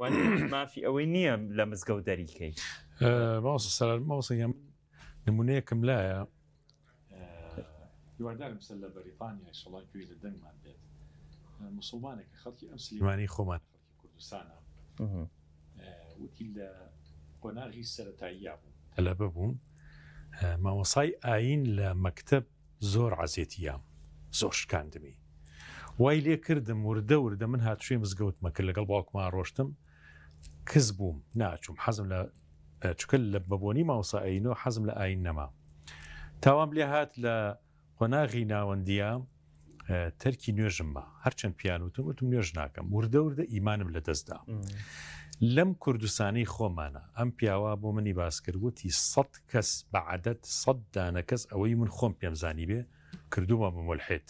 مافی ئەوەی نییە لە مزگەوت دەریکەی ماوەسە نمونەیەکم لایە هیوادارم سەر لە بەریتانیا شڵای کوێ لە دەنگمان بێت مسلمانێک خەڵکی ئەم سلیمانی خۆمان کوردستانە وتی لە قۆناغی سەرەتاییە بوو تەلەبە بووم مامۆسای ئاین لە مەکتەب زۆر عەزێتیام زۆر شکاندمی وای لێ کردم وردە من هاتووشێ مزگەوتمە کرد لەگەڵ باوکمان ڕۆشتم کەس بووم ناچووم حەزم لە چکە لە بەبوونی مامۆسا ئاینەوە حەزم لە ئاین نەما تاوام لێ هات لە قۆناغی ناوەندیە تەرکی نوێژممە هەرچەند پیانوتم وتم نوێژ ناکەم وردە ئیمانم لە دەستدا لەم کوردستانی خۆمانە ئەم پیاوە بۆ منی باس کردوتی 100 کەس بە عەدەد 100 دانە کەس ئەوەی من خۆم پێمزانی بێ کردومە بە مولحید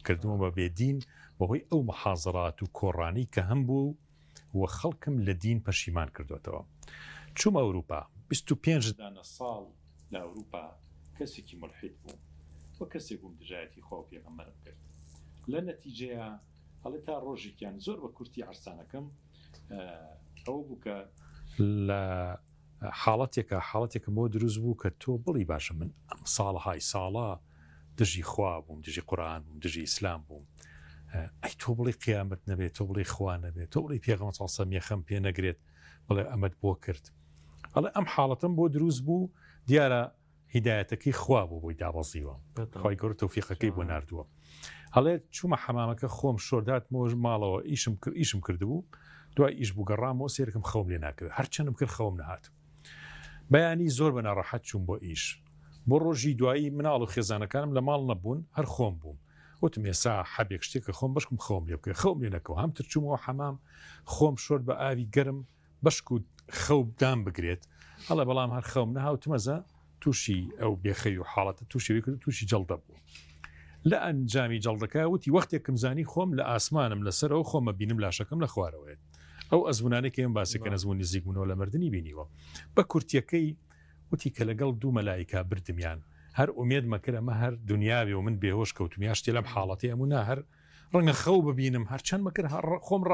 کردومە بە بێدین بەهۆی ئەو محازڕات و کۆڕانی کە هەم بوو و خەڵکم لە دین پەشیمان کردوێتەوە چووم ئەوروپا 25 دانە ساڵ لە ئەوروپا کەسێکی مولحید بوو وە کەسێک بووم دژایەتی خۆ پێغەمبەرم کرد لە نەتیجەیە هەڵێ تا ڕۆژێکیان زۆر بە کورتی عرسانەکەم ئەوە بوو کە لە حاڵەتێکە بۆ دروست بوو کە تۆ بڵی باشە من ئەم ساڵهای ساڵە دژی خوا بووم دژی قورئان بووم دژی ئیسلام بووم ئەی تۆ بڵی قیامەت نەبێت تۆ بڵی خوا نەبێت تۆ بڵی پێغەمبەر صلی الله علیه و سلم یەخەم پێ نەگرێت بڵێ ئەمەت بۆ کرد هەڵێ ئەم حاڵەتم بۆ دروست بوو دیارە هیدایەتەکەی خوا بوو بۆی دابەزیوە خی گەورە تەوفیقەکەی بۆ ناردووە هەڵێ چوومە حەمامەکە خۆم شۆردات مۆژ ماڵەوە ئیشم کردبوو دوای ئیش بوو گەڕامەوە سێرکم خەوم لێ ناکرد هەرچەندم کرد خەوم نەهات بەیانی زۆر بە ناڕەحەت چووم بۆ ئیش بۆ ڕۆژی دوایی مناڵ و خێزانەکانم لە ماڵ نەبوون هەر خۆم بووم وتم ێسا حەبێک شتێکە خۆم بەشکم خۆم لێ بکە خەوم لێ نەکەوە هەمتر چوومەوە حەمام خۆم شۆرد بە ئاوی گەرم بەشک و خەو دام بگرێت هەڵە بەڵام هەر خەوم نەهاوتمەزە تووشی ئەو بێخەوی و حاڵەتە تووشی کرد تووشی جەڵدە بوو لە ئەنجامی جەڵدەکە وتی وەختێکم زانی خۆم لە ئاسمانم لەسەرەوە خۆمە بینم لاشەکەم لە خوارەوەیت ئەو ئەزمونانێک ئێم باسێکە نەزمون نزیکبوونەوە لە مردنی بینیوە بە کورتیەکەی وتی کە لەگەڵ دوو مەلایکا بردمیان هەر ئومێد مەکرد ئەمە هەر دنیاوێ و من بێهۆش کەوتمیان شتێ لەم حاڵەتی ئەمونا هەر ڕەنگە خەو ببینم هەرچەند مەکرد خۆم ڕ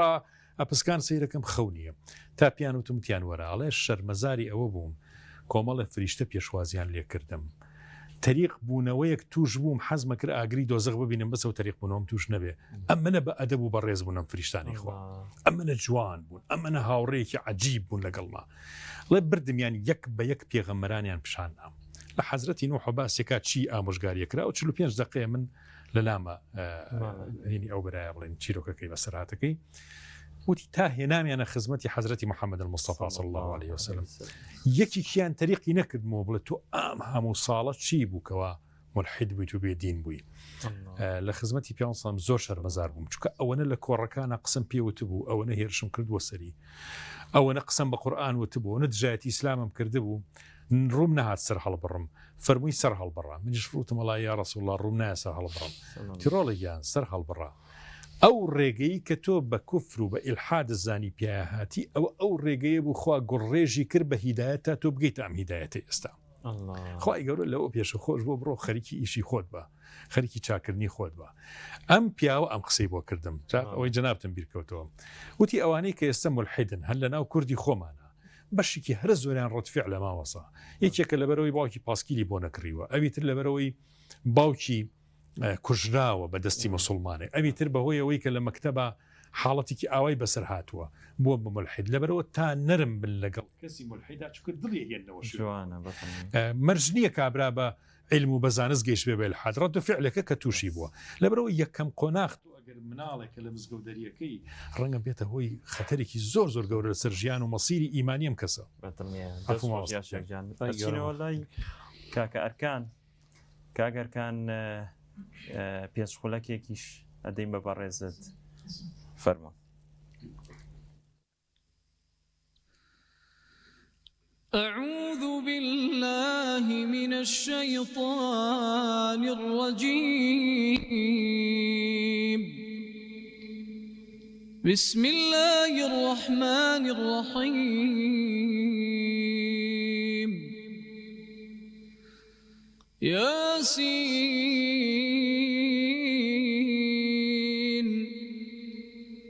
ئەپسکان سیرەکەم خەو نییە تا پیان وتمتیان وەرەڵێ شەرمەزاری ئەوە بووم کۆمەڵە فریشتە پێشوازیان لێکردم تەریق بوونەوەیەک توش بووم حەزمە کرد ئاگری دۆزەق ببینم بەسەوە تەریق بوونەوەم توش نەبێ ئەمەنە بە ئەدەب و بە ڕێز بوونم فریشتانی خوا ئەمەنە جوان بوون ئەمەنە هاوڕێکی عجیب بوون لەگەڵماڵێ بردمیان یەک بە یەک پێغەمبەرانیان پیشاندام لە حەزرەتی نوح باسێکا چی ئامۆژگاریەکرا و 45 دقیقە من لە لامە هینی ئەو بەرایە بڵێن چیرۆکەکەی بەسەراتەکەی وتی تا هێنامیانە خزمەتی حەزرەتی محەممەد المستەفا صلی الله عليه وسلم یەکیان تەریقی نەکردمەوە بڵێت تۆ ئام هەموو ساڵە چی بووکەوە ملحید بوویت و بێدین بووی لە خزمەتی پیانسام زۆر شەرمەزار بووم چونکە ئەوەنە لە کۆڕەکانە قسم پێوت بوو ئەوەنە هێرشم کردووە سەری ئەوەنە قسم بە قورئان وتبوو ئەوەنە دژایەتی ئیسلامم کردبوو ڕووم نەهات سەر هەڵبڕم فەرمووی سەر هەڵبڕا منیش فروتم وڵای یا ڕەسوڵ الله ڕووم نایە سەر هەڵبڕم تیڕۆڵێکیان سەر هەڵبڕا ئەو ڕێگەی کە تۆ بە کوفر و بە ئیلحاد زانی پیاهاتی ئەو ڕێگەیە بوو خوا گوڕێژی کرد بە هیدایەت تا تۆ بگەیت ئەم هیدایەتی ئێستا خوای گەورە لەوە پێش خۆش بۆ بڕۆ خەریکی ئیشی خۆت بە خەریکی چاکردنی خۆت بە ئەم پیاوە ئەم قسەی بۆ کردم ئەوەی جەنابتم بیرکەوتەوە وتی ئەوانەی کە ئێستا ملحیدن هەن لە ناو کوردی خۆمانە بەشێکی هەرە زۆریان ڕەتفیع لە ماوەسا یەکێکە لەبەرەوەی باوکی پاسکیلی بۆ نەکڕیوە ئەویتر لەبەرەوەی باوکی کوژراوە بە دەستی مسلمانێ ئەویتر بەهۆی ئەوەی کە لە مەکتەبە حاڵەتێکی ئاوای بەسەر هاتووە بۆ بە ملحید لەبەرەوە تا نەرم بن لەگەڵ کەسی ملحیدا چکە دڵی هێنەوە مەرجنیە کابرا بە علم و بەزانست گەیشت بێ بە الحاد ڕەد و فعلەکە کە تووشی بووە لەبەرەوە یەکەم قۆناغت و ئەگەر مناڵێکە لە مزگەوتەریەکەی ڕەنگە بێتە هۆی خەتەرێکی زۆر زۆر گەورە لەسەر ژیان و مەسیری ئیمانیم کەسە کاکە ئەرکان کاگەرکان پێشخولەکێکیش ئەدەین بە بەڕێزت فەرمە أعوذ بالله من الشيطان الرجيم بسم الله الرحمن الرحيم ياسين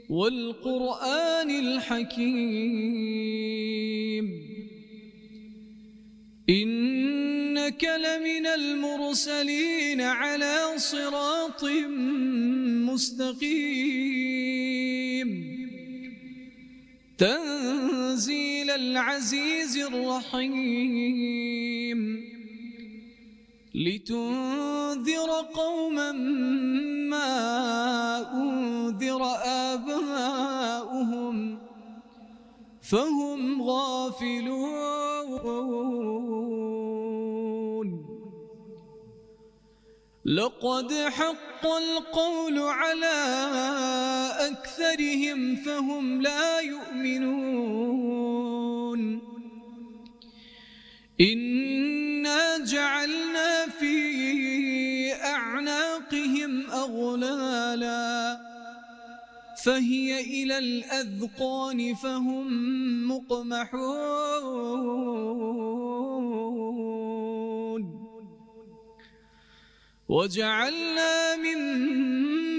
والقرآن الحكيم إنك لمن المرسلين على صراط مستقيم تنزيل العزيز الرحيم لتنذر قوما ما أنذر آباؤهم فهم غافلون لقد حق القول على أكثرهم فهم لا يؤمنون إنا جعلنا في أعناقهم أغلالا فهي إلى الأذقان فهم مقمحون وجعلنا من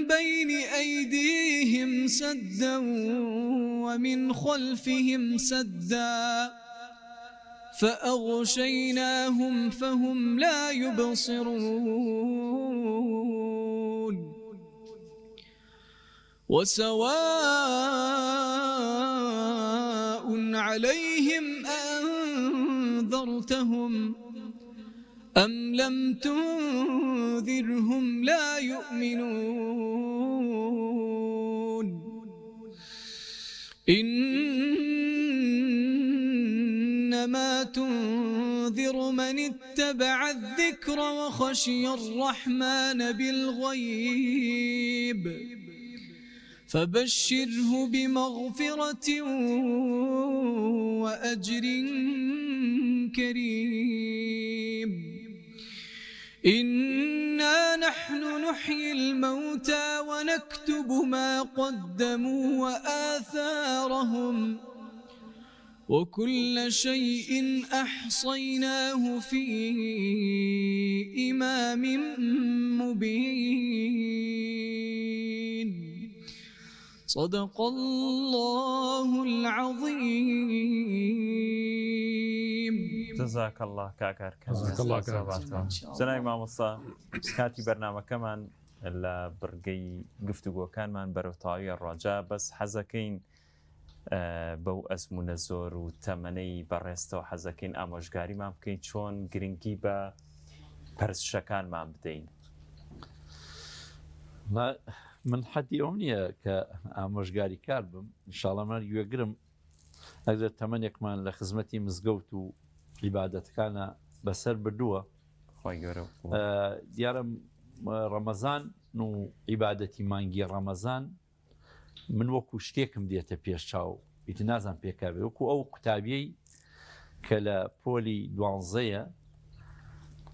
بين أيديهم سدا ومن خلفهم سدا فأغشيناهم فهم لا يبصرون وسواء عليهم أنذرتهم أم لم تنذرهم لا يؤمنون إنما تنذر من اتبع الذكر وخشي الرحمن بالغيب فبشره بمغفرة وأجر كريم إنا ونحن نحيي الموتى ونكتب ما قدموا وآثارهم وكل شيء أحصيناه في إمام مبين صدق الله العظيم. جزاك الله كاكار جزاك الله خير. جناب مامۆستا کاتی بەرنامەکەمان لە بڕگەی گفتوگۆکانمان بەرەوتاوی ڕاجا بەس حەزەکەین بەو ئەزمونە زۆر و تەمەنەی بەڕێستەوە حەزەکەین ئامۆژگاریمان بکەین چۆن گرنگی بە پەرستشەکانمان بدەین. من حەدی ئەو نییە کە ئامۆژگاری کار بم ئینشاڵڵا گوێگرم ئەگەر تەمەنێکمان لە خزمەتی مزگەوت و عیبادەتەکانە بەسەر بردووە خۆی گەورە دیارە ڕەمەزان و عیبادەتی مانگی ڕەمەزان من وەکو شتێکم دێتە پێش چاو ئیتر نازان پێکاوێ وەکو ئەو قوتابیەی کە لە پۆلی 12ەیە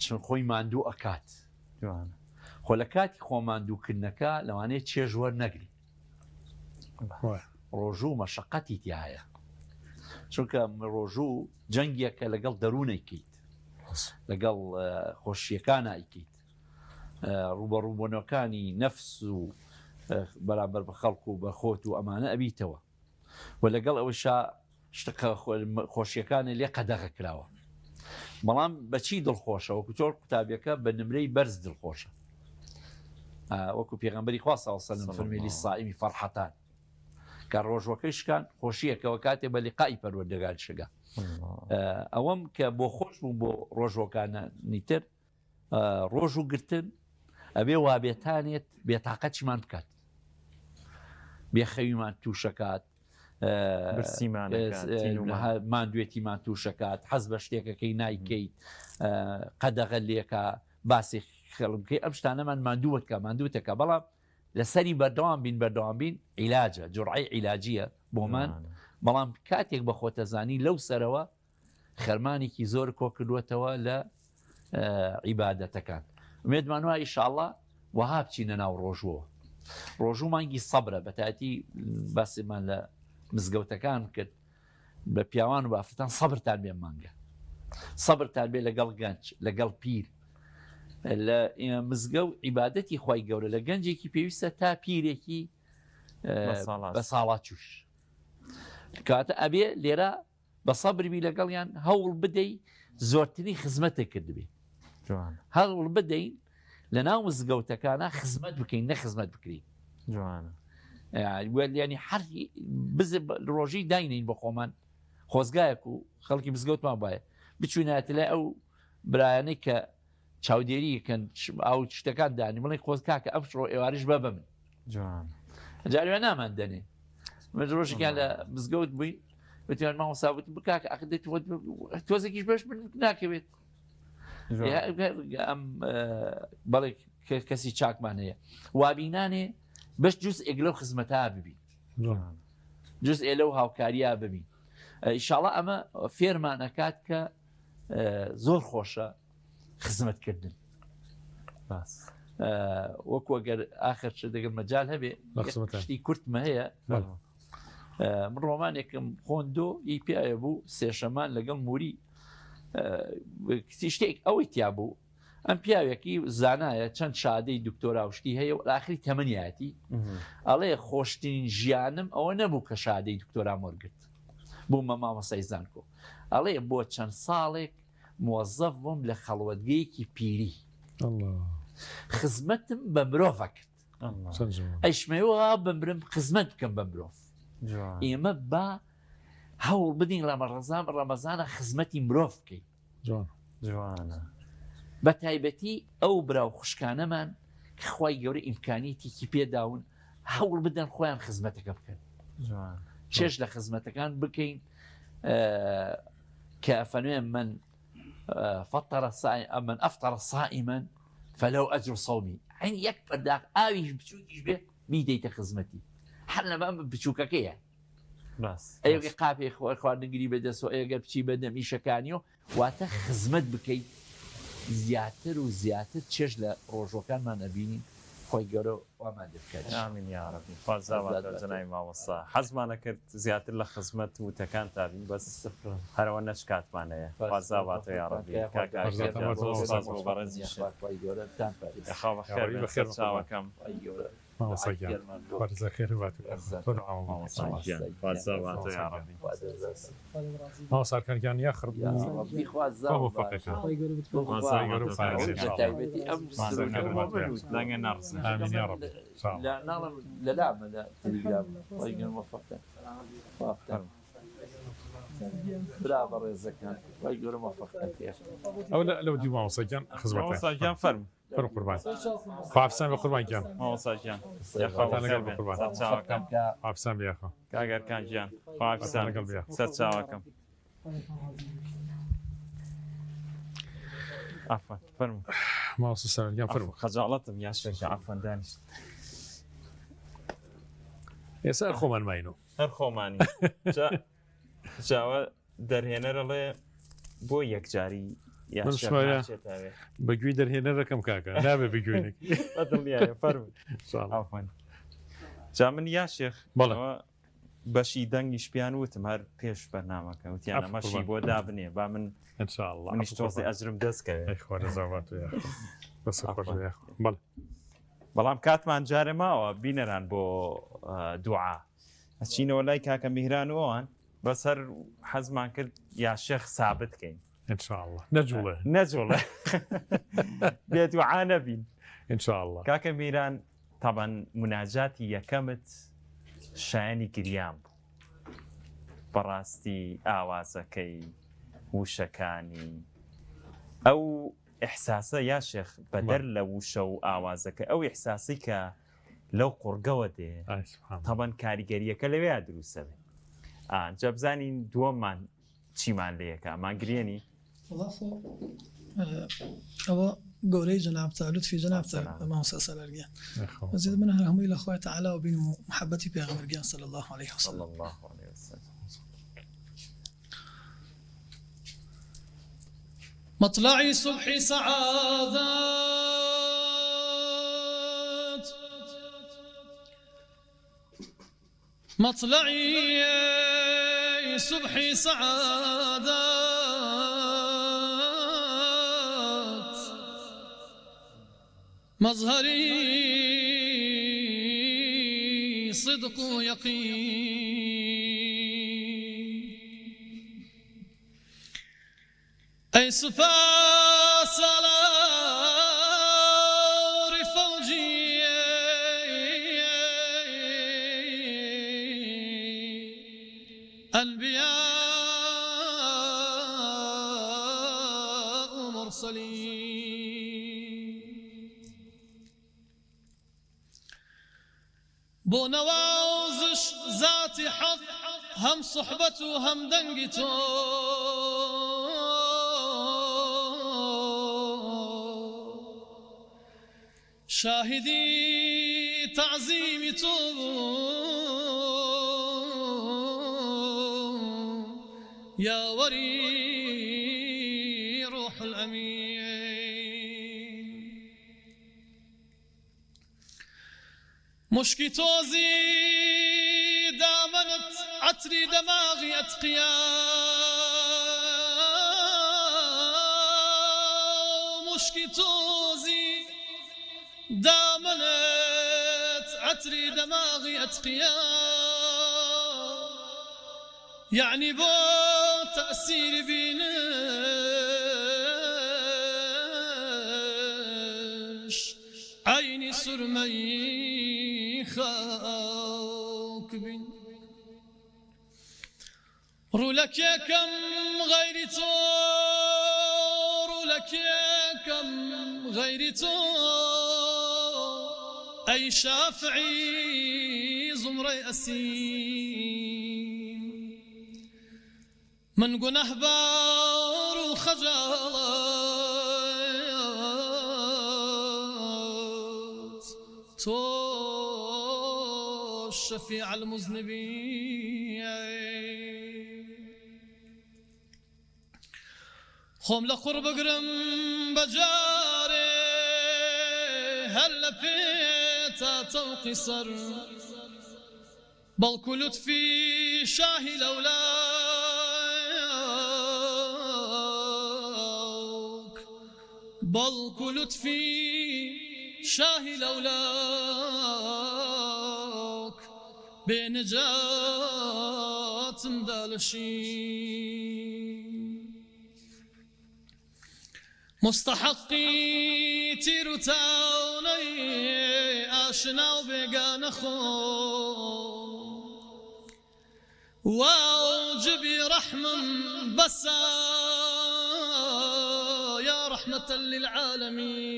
چون خۆی ماندوو ئەکات خۆ لە کاتی خۆماندووکردنەکە لەوانەیە چێژوەر نەگری ڕۆژوو مەشەقەتی تایە چونکە ڕۆژوو جەنگێکە لەگەڵ دەروونەیکەیت لەگەڵ خۆشیەکانایکەیت ڕوبەڕووبوونەکانی نەفس و بەرامبەر بە خەڵک و بە خۆت و ئەمانە ئەبیتەوە و لەگەڵ ئەوەشا شتەکە خۆشیەکانی لێ قەدەغە کراوە بەڵام بەچی دڵخۆشە وەکو چۆر قوتابیەکە بە نمرەی بەرز دڵخۆشە وەکو پێغەمبەری خوا صلی الله علیه و سلم فەرمی لیسائیمی فەرحەتان کە ڕۆژوەکەی شکان خۆشیەکەوە کاتێ بە لیقای پەروەردگار شگا ئەوەم کە بۆ خۆش بوو بۆ ڕۆژوەکانانی تر ڕۆژ و گرتن ئەبێ وابێتانێت بێتاقەتیمان بکات بێخەویمان تووشەکات ماندوێتیمان تووشەکات حەز بە شتێکەکەی نایکەیت قەدەغە لێکە باسی خەڵمکەی ئەم شتانەمان ماندووتکە ماندووتەکە بەڵام لەسەری بەردەوام بین عیلاجە جوڕعی عیلاجیە بۆمان بەڵام کاتێک بە خۆتەزانی لەو سەرەوە خەرمانێکی زۆر کۆ کردوێتەوە لە عیبادەتەکان ئومێدمان وایە ئینشاءڵڵا وەها بچینە ناو ڕۆژوەوە ڕۆژوو مانگی سەبرە بەتاتی باسیمان لە مزگەوتەکان کرد بە پیاوان و بافرەتان سەبرتان بێ مانگە سەبرتان بێ لەگەڵ گەنج لەگەڵ پیر لە مزگە و عیبادەتی خی گەورە لە گەنجێکی پێویستە تا پیرێکی بە ساڵات چوش کاتە ئەبێ لێرە بە سەبربی لەگەڵیان هەوڵ بدەی زۆرتری خزمەتە کردبێ هەوڵ بدەین لە ناو مزگەوتەکانە خزمەت بکەین نە خزمەت بکرین ینی هەری ڕۆژی داینین بە خۆمان خۆزگایەک و خەڵکی مزگەوتمان باە بچوونەتە لە ئەو برایانەی کە چاودێریکەن ئەو شتەکان دانی بڵێ خۆز کاکە ئەم شڕۆ ئێوارش بە بە من جاریوە نامان دەنێ من ڕۆژێکیان لە مزگەوت بووین وتیان مامۆستا بکاکە ئەخدێت تۆزێکیش بەش ناکەوێت ئەم بەڵێ کەسی چاکمان هەیە وابینانێ بەش جوست ئێک لەو خزمەتا ببین جوست ئێ لەو هاوکاریە ببین ئینشاڵڵا ئەمە فێرمانەکات کە زۆر خۆشە خزمەتکردن وەکو ئەگەر ئاخر شت دەگەر مەجال هەبێ شتی کورتمە هەیە من ڕۆمانێکم خۆندۆ ئی پیاە بوو سێشەمان لەگەڵ موری شتێک ئەوەی تیا بوو ئەم پیاوێکی زانایە چەند شادەی دکتۆرا وشتی هەیە و ئاخری تەمەنیاتی ئەڵێ خۆشترین ژیانم ئەوە نەبوو کە شادەی دکتۆرا مۆرگرت بوومە مامۆستای زانکۆ ئەڵێ بۆ چەند ساڵێک موەزەف بووم لە خەڵوەتگەیەکی پیری خزمەتم بە مرۆڤ کرد ئەیشمەوە بمرم خزمەت بکەم بە مرۆڤ ئێمە با هەوڵ بدین لە ڕەمەزانە خزمەتی مرۆڤ بکەین جوانە بە تایبەتی ئەو براو خوشکانەمان کە خی گەورە ئیمکانیتێکی پێداون هەوڵ بدەن خۆیان خزمەتەکە بکەن چێش لە خزمەتەکان بکەین کە فەنوێن من من أفطر صائما فلو أجر صومي عين يكبر داق آويش بچوكيش به ميديت خزمتي حنا ما بچوككيه بس ايوه قابي خوار نقري بدسو ايوه بچي بدم ايشكانيو واتا خزمت بكي زیاتر و زیاتر چێژ لە ڕۆژۆکانمان ئەبینین خۆی گەورە وامان دەکات. ئامین یا ڕەبی خوازاواتە جەنابی مامۆستا حەزمانە کرد زیاتر لە خزمەت وتەکان تابین بەس هەرەوە نەش کاتمانەیە خوازاواتە یا ڕەبی بەڕێزی گەورەتان خاو بەخێر چاوەکەم ماوەسەگیان وەرزە خێر ماوەسارکانگیان یا خڕ دەنگە نەڕزن لە لامەدا تەلیگرام وەفەقتە برا بەڕێزەکان وای گەورە مەفەقتان پێ ئەو لەو دی ماوەسەگیان مامۆستاگیان فەرم فەرم قوربان خواافسان بە قوربانگیان مامۆستاگیان خواافسان بێخە کاگەرکان گیان خواافسان سەر چاوەکەم عفوا فەرموو ماوەسە سەرگیان فەرموو خەجاڵەتم یا شێخ عفوا دانیشت ئێستا خۆمان ماینەوە هەر خۆمانی جاوە دەرهێنەرەڵێ بۆ یەکجاری بەگوێی دەرهێنەرەکەم کاکە نابێ بگوێنێک جا من یا شێخ بەشی دەنگی شپیان وتم هەر پێش بەرنامەکە وتیانە مەشی بۆ دابنێ با من منیش تۆزی ئەجرم دەستکەوێت بەڵام کاتمان جارە ماوە بینەران بۆ دوعا ئەچینەوە لای کاکە میهرانەوەوان بەسەر حەزمان کرد یا شێخ سابت کەین انشاءالله نەجوڵە بێت دوعا نەبین انشاءالله کاکە میران طبعا مناجاتی یەکەمت شایانی گریان بوو بەڕاستی ئاوازەکەی وشەکانی ئەو ئیحساسە یا شێخ بەدەر لە وشە و ئاوازەکە ئەو ئیحساسی کە لەو قورگەوە دێ طبعا کاریگەریەکە لەوێ دروستە بێ جا بزانین دووەممان چیمان لەیەکە ماگرێنی ئەوە گەورەی جەنابتە لوتفی جەنابتە مامۆستا سەلارگیان وەزید من هەر هەمووی لە خۆی تەعالا و بینم و محەبەتی پێغەمبەرگیان صلی الله عليه وسلم مطلعي صبحي سعادات مطلعي صبحي سعادات مظهري صدق يقين أي صفا سلار فوجي أنبياء مرسلين بو نوازش ذاتي حظ هم صحبته هم دنگتو شاهدي تعظيمي تو يا وري روح الأمين مشكي توزي دامنت عطري دماغي أتقيا مشكي توزي دامنت عطري دماغي أتقيا يعني بو تأثير بينش عيني سرمي خاك بين رولك يا كم غيري تو رولك يا كم غيري تو أي شافعي زمري أسين من قنه بار الخجالات تو الشفيع المذنبين خۆم لە قوڕ بگرم بەجارێ هەر لە پێتا تەوقی سەر بەڵکو لوتفی شاهی لەولاک بەڵکو لوتفی شاهی لەولاک بێنەجاتم دالشین مستحقی تیر و تاونەی ئاشنا و بێگانە خۆ واجبی رحمم بەسە یا رحمة للعالمين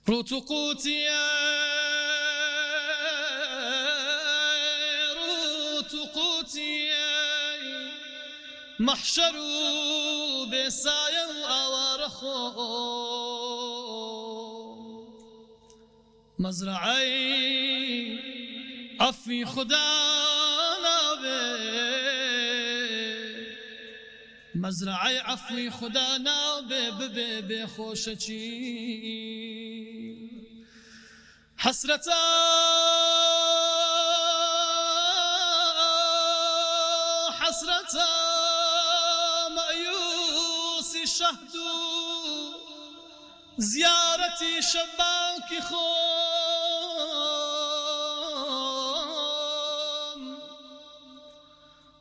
روت قوتي محشر بسايا وأوارخو مزرعي عفي خدانا بي مزرعي عفوي خدانا بي بخوشتي حسرتا مأيوسي شهدو زيارتي شباكي خوم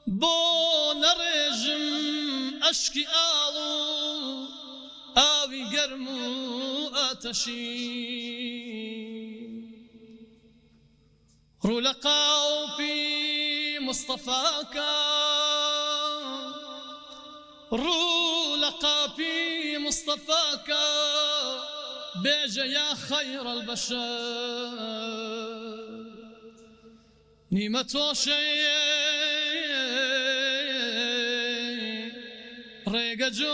بون رجم أشكي آوي قرمو آتشي رولقاو في مصطفاك رولقا في مصطفاك بيجا يا خير البشر نيمة شيء ريق جوز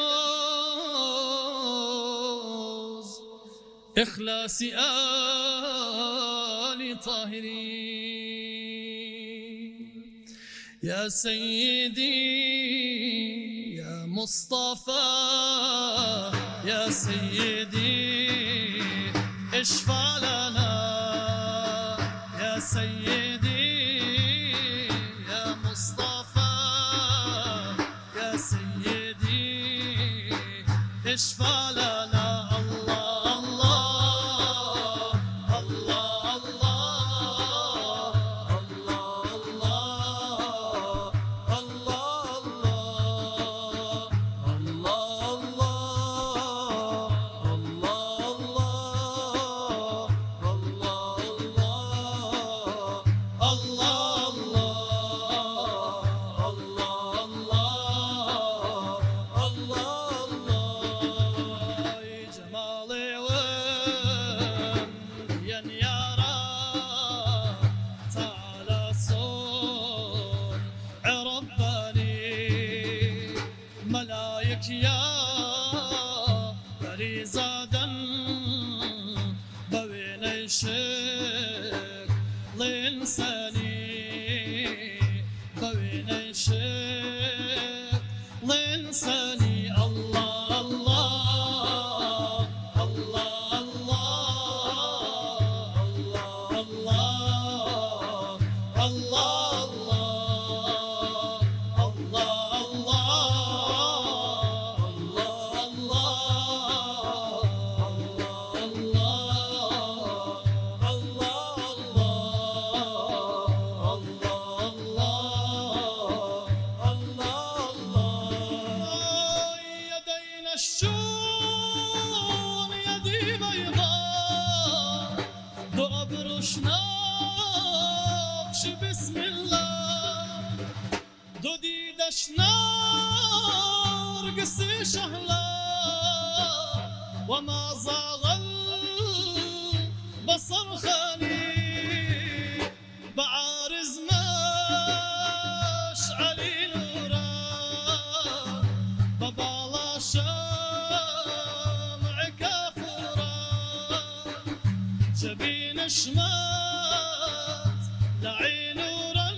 إخلاصي آل طاهرين يا سيدي يا مصطفى يا سيدي اشفع لنا يا سيدي يا مصطفى يا سيدي اشفع لنا الله الله وما زاغ البصر خاني بعارز مشعلي نورا ببالا شمع كافورا جبين شمات لعين نورا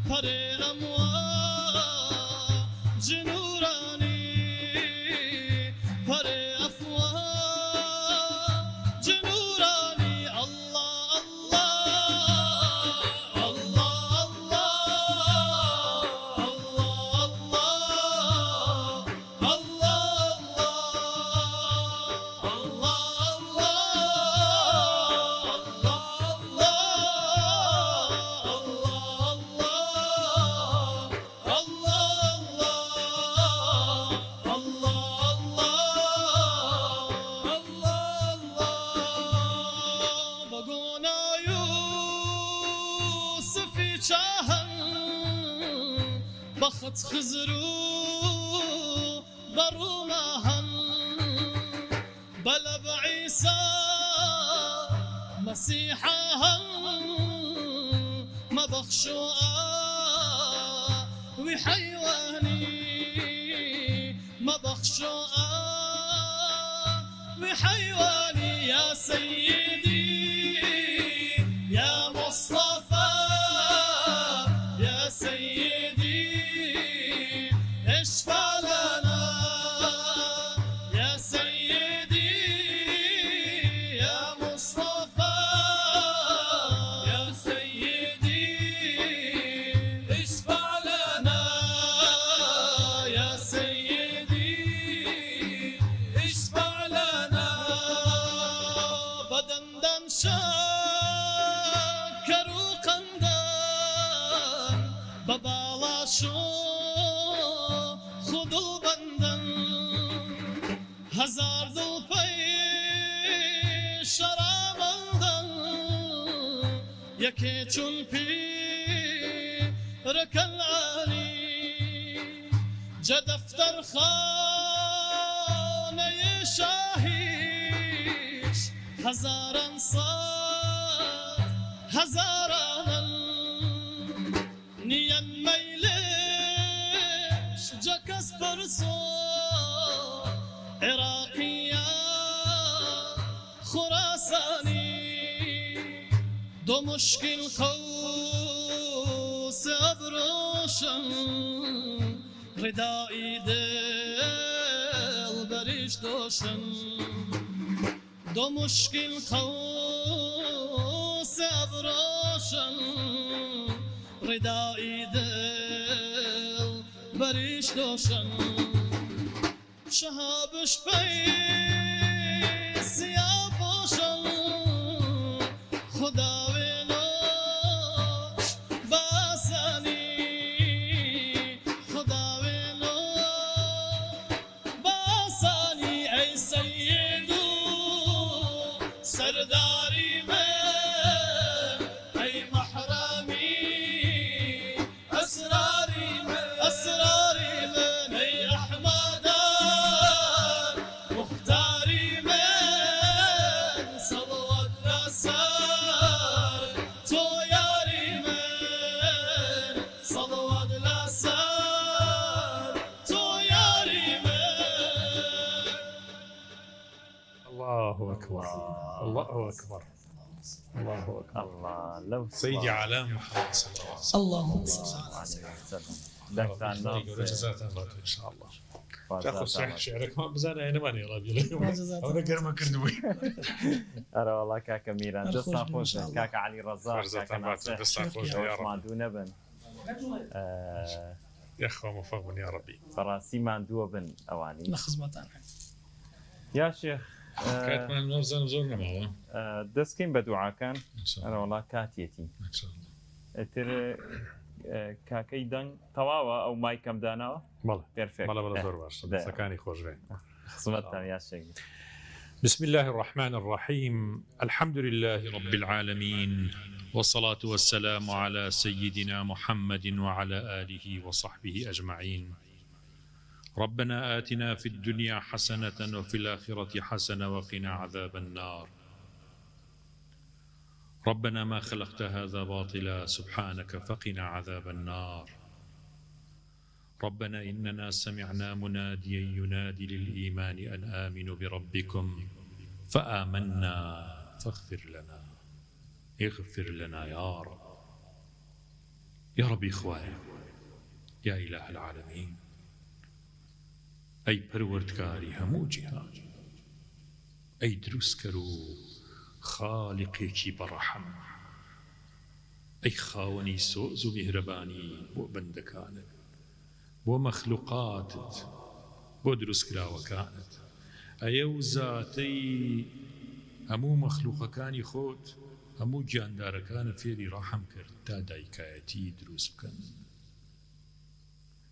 فري أموال جنوراني پره افواه جنوراني الله الله الله الله بخت خزرو برومهن بلب عيسى مسيحهن ما بخشوا وحيواني ما بخشوا وحيواني يا سيدي يا مصطفى يا سيدي اشفع لنا يا سيدي يا مصطفى يا سيدي اشفع لنا يا سيدي اشفع لنا بدندن شاكر وقندن ببالاشو خذوا بندن هزار دل پی شرابندن یکی چون پی رکل علی جدفتر خانه شاهیش هزاران صد هزاران نیان میلش جکس پرسو عراقیه خراسانی دو مشکل قوس ابروشن ردایی دل بریش دوشن دو مشکل قوس ابروشن ردایی دل بریش دوشن شهابش پی سیاه باشن خدا ویناش باسانی خدا ویناش باسانی ای سیدو سرداری من ای محرمی اسراری من ای احمد مختاری من صلوات لسان تو یاری من صلوات لسان تو یاری من الله أكبر الله أكبر الله أكبر الله لو سيدي على محمد صلى الله عليه وسلم اللهم صل على دكتور جزاك الله إن شاء الله تاخذ ناصر شعرك ما بزانا أنا ماني راضي اليوم أنا قرما كردوي أرى والله كاكا ميران الخوش جسنا إن خوش شاء الله. كاكا علي رزاق فرزة كاكا تبعت ناصر بس خوش يا ما رب دون بن يا أخوة موفق يا ربي فراسي ما دو بن أواني لخزمتان يا شيخ كانت من نوزن زورنا معه دسكين بدعاء كان إن شاء أنا الله والله كاتيتي إن شاء الله ترى كاكي دن تواوا أو ماي كم دانا والله بيرفكت والله زور باش ده. سكاني خوش بين خصمتنا يا شيخ بسم الله الرحمن الرحيم الحمد لله رب العالمين والصلاة والسلام على سيدنا محمد وعلى آله وصحبه أجمعين ربنا آتنا في الدنيا حسنة وفي الآخرة حسنة وقنا عذاب النار ربنا ما خلقت هذا باطلا سبحانك فقنا عذاب النار ربنا إننا سمعنا مناديا ينادي للإيمان أن آمنوا بربكم فآمنا فاغفر لنا اغفر لنا يا رب يا رب إخواني يا إله العالمين ئەی پەروەردگاری هەموو جیهان ئەی دروستکەر و خاڵقێکی بەڕەحەم ئەی خاوەنی سۆز و میهرەبانی بۆ بەندەکانت بۆ مەخلوقاتت بۆ دروستکراوەکانت ئەیە و زاتەی هەموو مەخلوقەکانی خۆت هەموو گیاندارەکانت فێری ڕەحەم کرد تا دایکایەتی دروست بکەن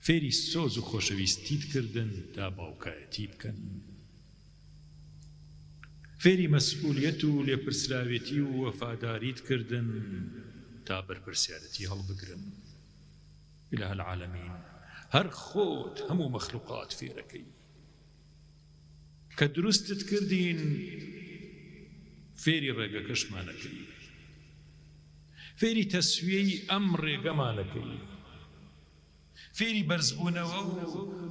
فێری سۆز و خۆشەویستیت کردن تا باوکایەتی بکەن فێری مەسئولیەت و لێپرسراوێتی و وەفاداریت کردن تا بەرپرسیارەتی هەڵبگرن إله العالمین هەر خۆت هەموو مەخلوقات فێرەکەی کە دروستت کردین فێری ڕێگەکەشمانەکەی فێری تەسویەی ئەم ڕێگەمانەکەی فێری بەرزبوونەوە و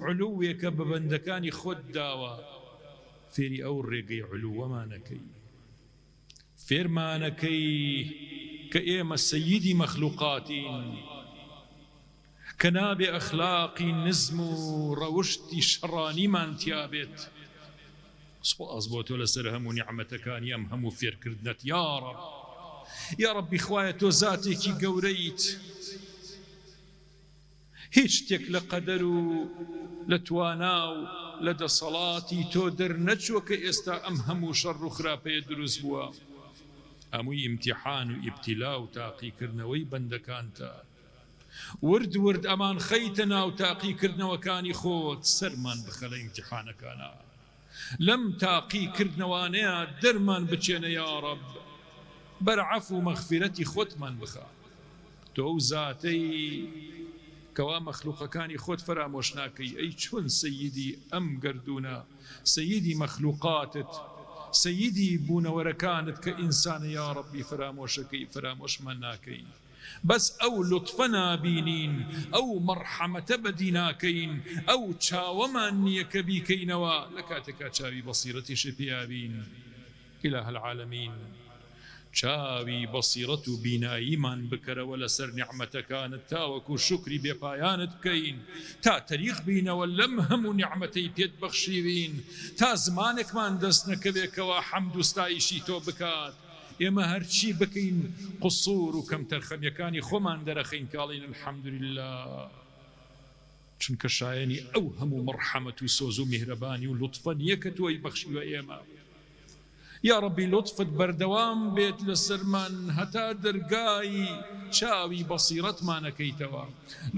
علووێکە بە بەندەکانی خۆت داوە فێری ئەو ڕێگەی علووەمانەکەی فێرمانەکەی کە ئێمە سەییدی مەخلوقاتین کە نابێ ئەخلاقی نزم و ڕەوشتی شەڕانیمان تیابێت سوپاس بۆ تۆ لەسەر هەموو نیعمەتەکانی ئەم هەموو فێرکردنەت یا ڕەبی خوایە تۆ زاتێکی گەورەیت هیچ شتێک لە قەدەر و لە توانا و لە دەسەڵاتی تۆ دەرنەچووە کە ئێستا ئەم هەموو شەڕ و خراپەیە دروست بووە هەمووی ئیمتیحان و ئیبتیلا و تاقیکردنەوەی بەندەکانتە ورد ورد ئەمان خەیتە ناو تاقیکردنەوەکانی خۆت سەرمان بخە لە ئیمتیحانەکانە لەم تاقیکردنەوانەیە دەرمان بچێنە یا ڕەب بەرعەف و مەغفیرەتی خۆتمان بخە تۆ ئەو زاتەی کەوا مەخلوقەکانی خۆت فرامۆش ناکەی ئەی چۆن سەییدی ئەم گەردونە سەییدی مەخلوقاتت سەییدی بوونەوەرەکانت کە ئینسانە یا ڕەبی فرامۆشەکەی فرامۆشمان ناکەی بەس ئەو لوتفە نابینین ئەو مەرحەمەتە بەدی ناکەین ئەو چاوەمان نییە کە بیکەینەوە لە کاتێکا چاوی بەسیرەتیشە پیابین إله العالمین چاوی بەسیرەت و بیناییمان بکەرەوە لەسەر نیعمەتەکانت تاوەکو شکری بێپایانت بکەین تا تەریق بینەوە لەم هەموو نیعمەتەی پێت بەخشیوین تا زمانێکمان دەست نەکەوێکەوە حەمد و ستایشی تۆ بکات ئێمە هەرچی بکەین قسوور و کەم تەرخەمیەکانی خۆمان دەرەخەین کاڵین الحەمدولله چونکە شایەنی ئەو هەموو مەرحەمەت و سۆز و میهرەبانی و لوتفە نییە کە تۆی بەخشیوە ئێمە یا ڕەبی لطفت بەردەوام بێت لەسەرمان هەتا دەرگای چاوی بەسیرەتمانەکەیتەوە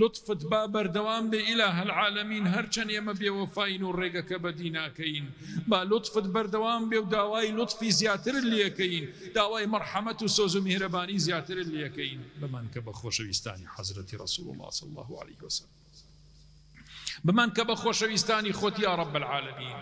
لطفت با بەردەوام بێ إله العالمین هەرچەند ئێمە بێوەفاین و ڕێگەکە بەدی ناکەین با لطفت بەردەوام بێ و داوای لطفی زیاتر لێکەین داوای مەرحەمەت و سۆز و میهرەبانی زیاتر لێکەین بمان کە بە خۆشەویستانی حەزرەتی ڕەسوڵ الله صلی الله عليه وسلم بمان کە بە خۆشەویستانی خۆت یا رب العالمین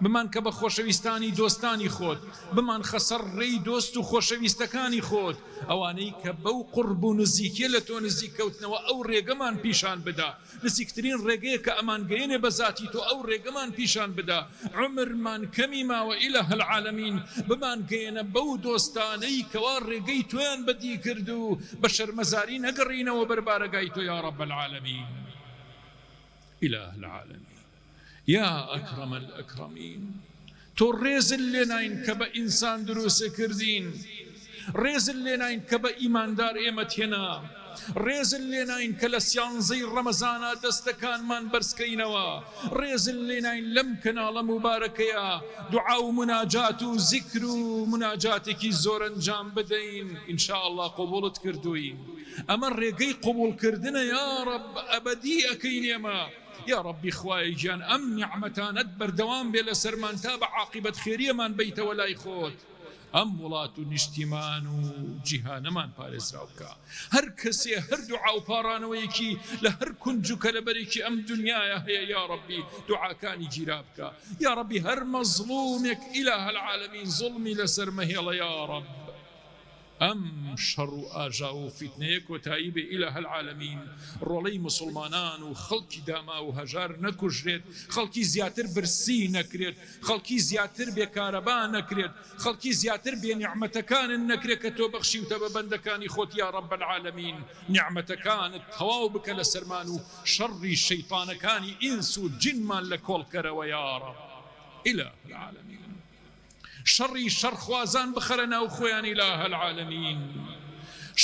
بمان کە بە خۆشەویستانی دۆستانی خۆت بمان خەسەر ڕێی دۆست و خۆشەویستەکانی خۆت ئەوانەی کە بەو قورب و نزیکیە لە تۆ نزیک کەوتنەوە ئەو ڕێگەمان پیشان بدا نزیکترین ڕێگەیە کە ئەمان گەیەنێ بە ذاتی تۆ ئەو ڕێگەمان پیشان بدا عمرمان کەمی ماوە إله العالمین بمان گەیەنە بەو دۆستانەی کەوا ڕێگەی تۆیان بەدی کرد و بە شەرمەزاری نەگەڕینەوە بەربارەگای تۆ یا رب العالمین إله العالمين يا أكرم الأكرمين تو ريزل لناين كبا إنسان دروس كردين ريزل لناين كبا إيمان دار إيمت هنا ريزل لناين كلسيان زي رمضان دستكان من برسكينوا ريزل لناين لم كنال مباركيا دعاء مناجات ذكر مناجاتك زورن جام بدين إن شاء الله قبولت كردوين أما الرقي قبول كردنا يا رب أبدي أكين يما يا ربي خواي جان أم نعمتان أدبر دوام بلا سرمان تابع عاقبة خيرية من بيت ولا يخوت أم ولات نشتمان وجهان من بارز راوكا هر كسي هر دعاء بارانويكي لهر كنجك لبريكي أم دنيا يا ربي دعاء كان جرابك يا ربي هر مظلومك إله العالمين ظلمي لسرمه يا رب ئەم شەڕ و ئاژا و فیتنەیە کۆتایی بێ ئیلاه العالەمین ڕۆڵەی مسلمانان و خەڵکی داما و هەژار نەکوژرێت خەڵکی زیاتر برسی نەکرێت خەڵکی زیاتر بێکارەبا نەکرێت خەڵکی زیاتر بێ نیعمەتەکانن نەکرێت کە تۆ بەخشیوتە بە بەندەکانی خۆت یا رب العالەمین نیعمەتەکانت تەواو بکە لە سەرمان و شەڕی شەیطانەکانی ئینس و جنمان لە کۆڵکەرەوە یا رب ئیلاه العالەمین شەڕی شەڕخوازان بخەرە ناو خۆیان ئیلاه العالەمین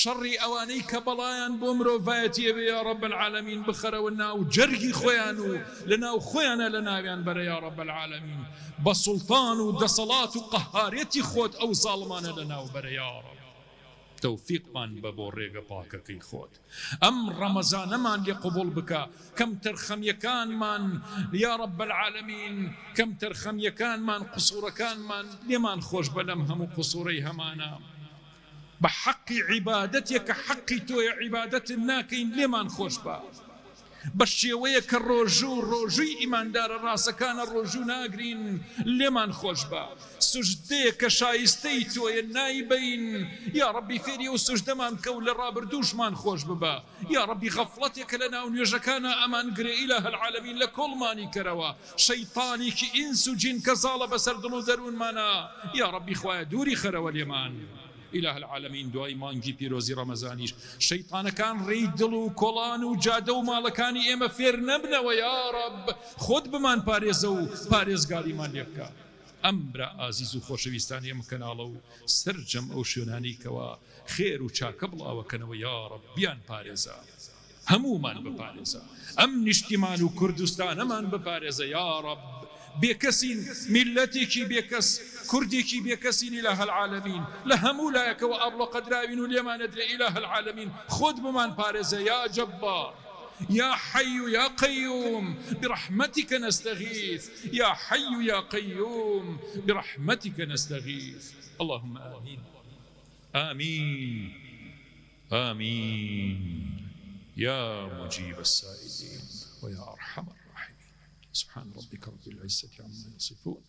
شەڕی ئەوانەی کە بەڵایان بۆ مرۆڤایەتیە بێ یا رب العالەمین بخەرەوە ناو جەرگی خۆیان و لە ناو خۆیانە لە ناویان بەرە یا رب العالەمین بە سوڵتان و دەسەڵات و قەهارەتی خۆت ئەو زاڵمانە لە ناو بەرە یا رب تەوفیقمان بە بۆ ڕێگە پاکەکەی خۆت ئەم ڕەمەزانەمان لێ قبوڵ بکە کەم تەرخەمیەکانمان یا رب العالەمین کەم تەرخەمیەکانمان قسوورەکانمان لێمان خۆش بە لەم هەموو قسوورەی هەمانە بە حەقی عیبادەتێک کە حەقی تۆیە عیبادەت ناکەین لێمان خۆش بە بە شێوەیە کە ڕۆژووی ئیماندارە ڕاستەکانە ڕۆژوو ناگرین لێمان خۆش بە سوژدەیە کە شایستەی تۆیە نایبین یا ڕەبی فێری و سوژدەمان کە و لە ڕابردووشمان خۆش ببە یا ڕەبی غەفڵەتێکە لە ناو نوێژەکانە ئەمان گرێ ئیلاه العالەمین لە کۆڵمانی کەرەوە شەیطانێکی ئینس و جین کە زاڵە بەسەر دڵ و دەروونمانە یا ڕەبی خوایە دووری خەرەوە لێمان إله العالمين دوای مانگی پیرۆزی ڕەمەزانیش شەیطانەکان ڕێی دڵ و کۆڵان و جادە و ماڵەکانی ئێمە فێر نەبنەوە یا رب خۆت بمان پارێزە و پارێزگاریمان لێ بکە ئەم برا ئازیز و خۆشەویستانی ئەم کەناڵە و سەرجەم ئەو شوێنانی کەوە خێر و چاکە بڵاوەکەنەوە یا رب بیان پارێزە هەموومان بپارێزە ئەم نیشتیمان و کوردستانەمان بپارێزە یا رب بێکەسین میلەتێکی بێکەس کوردێکی بێکەسین ئیلاه العالەمین لە هەموو لایەکەوە ئەبڵە قەدراوین و لێمانە درێ ئیلاه العالەمین خۆت بمان پارێزە یا جەبار يا حي يا قيوم برحمتك نستغيث يا حي يا قيوم برحمتك نستغيث اللهم آمين آمين آمين يا مجيب السائلين ويا أرحم الراحمين سبحان ربك رب العزة عما يصفون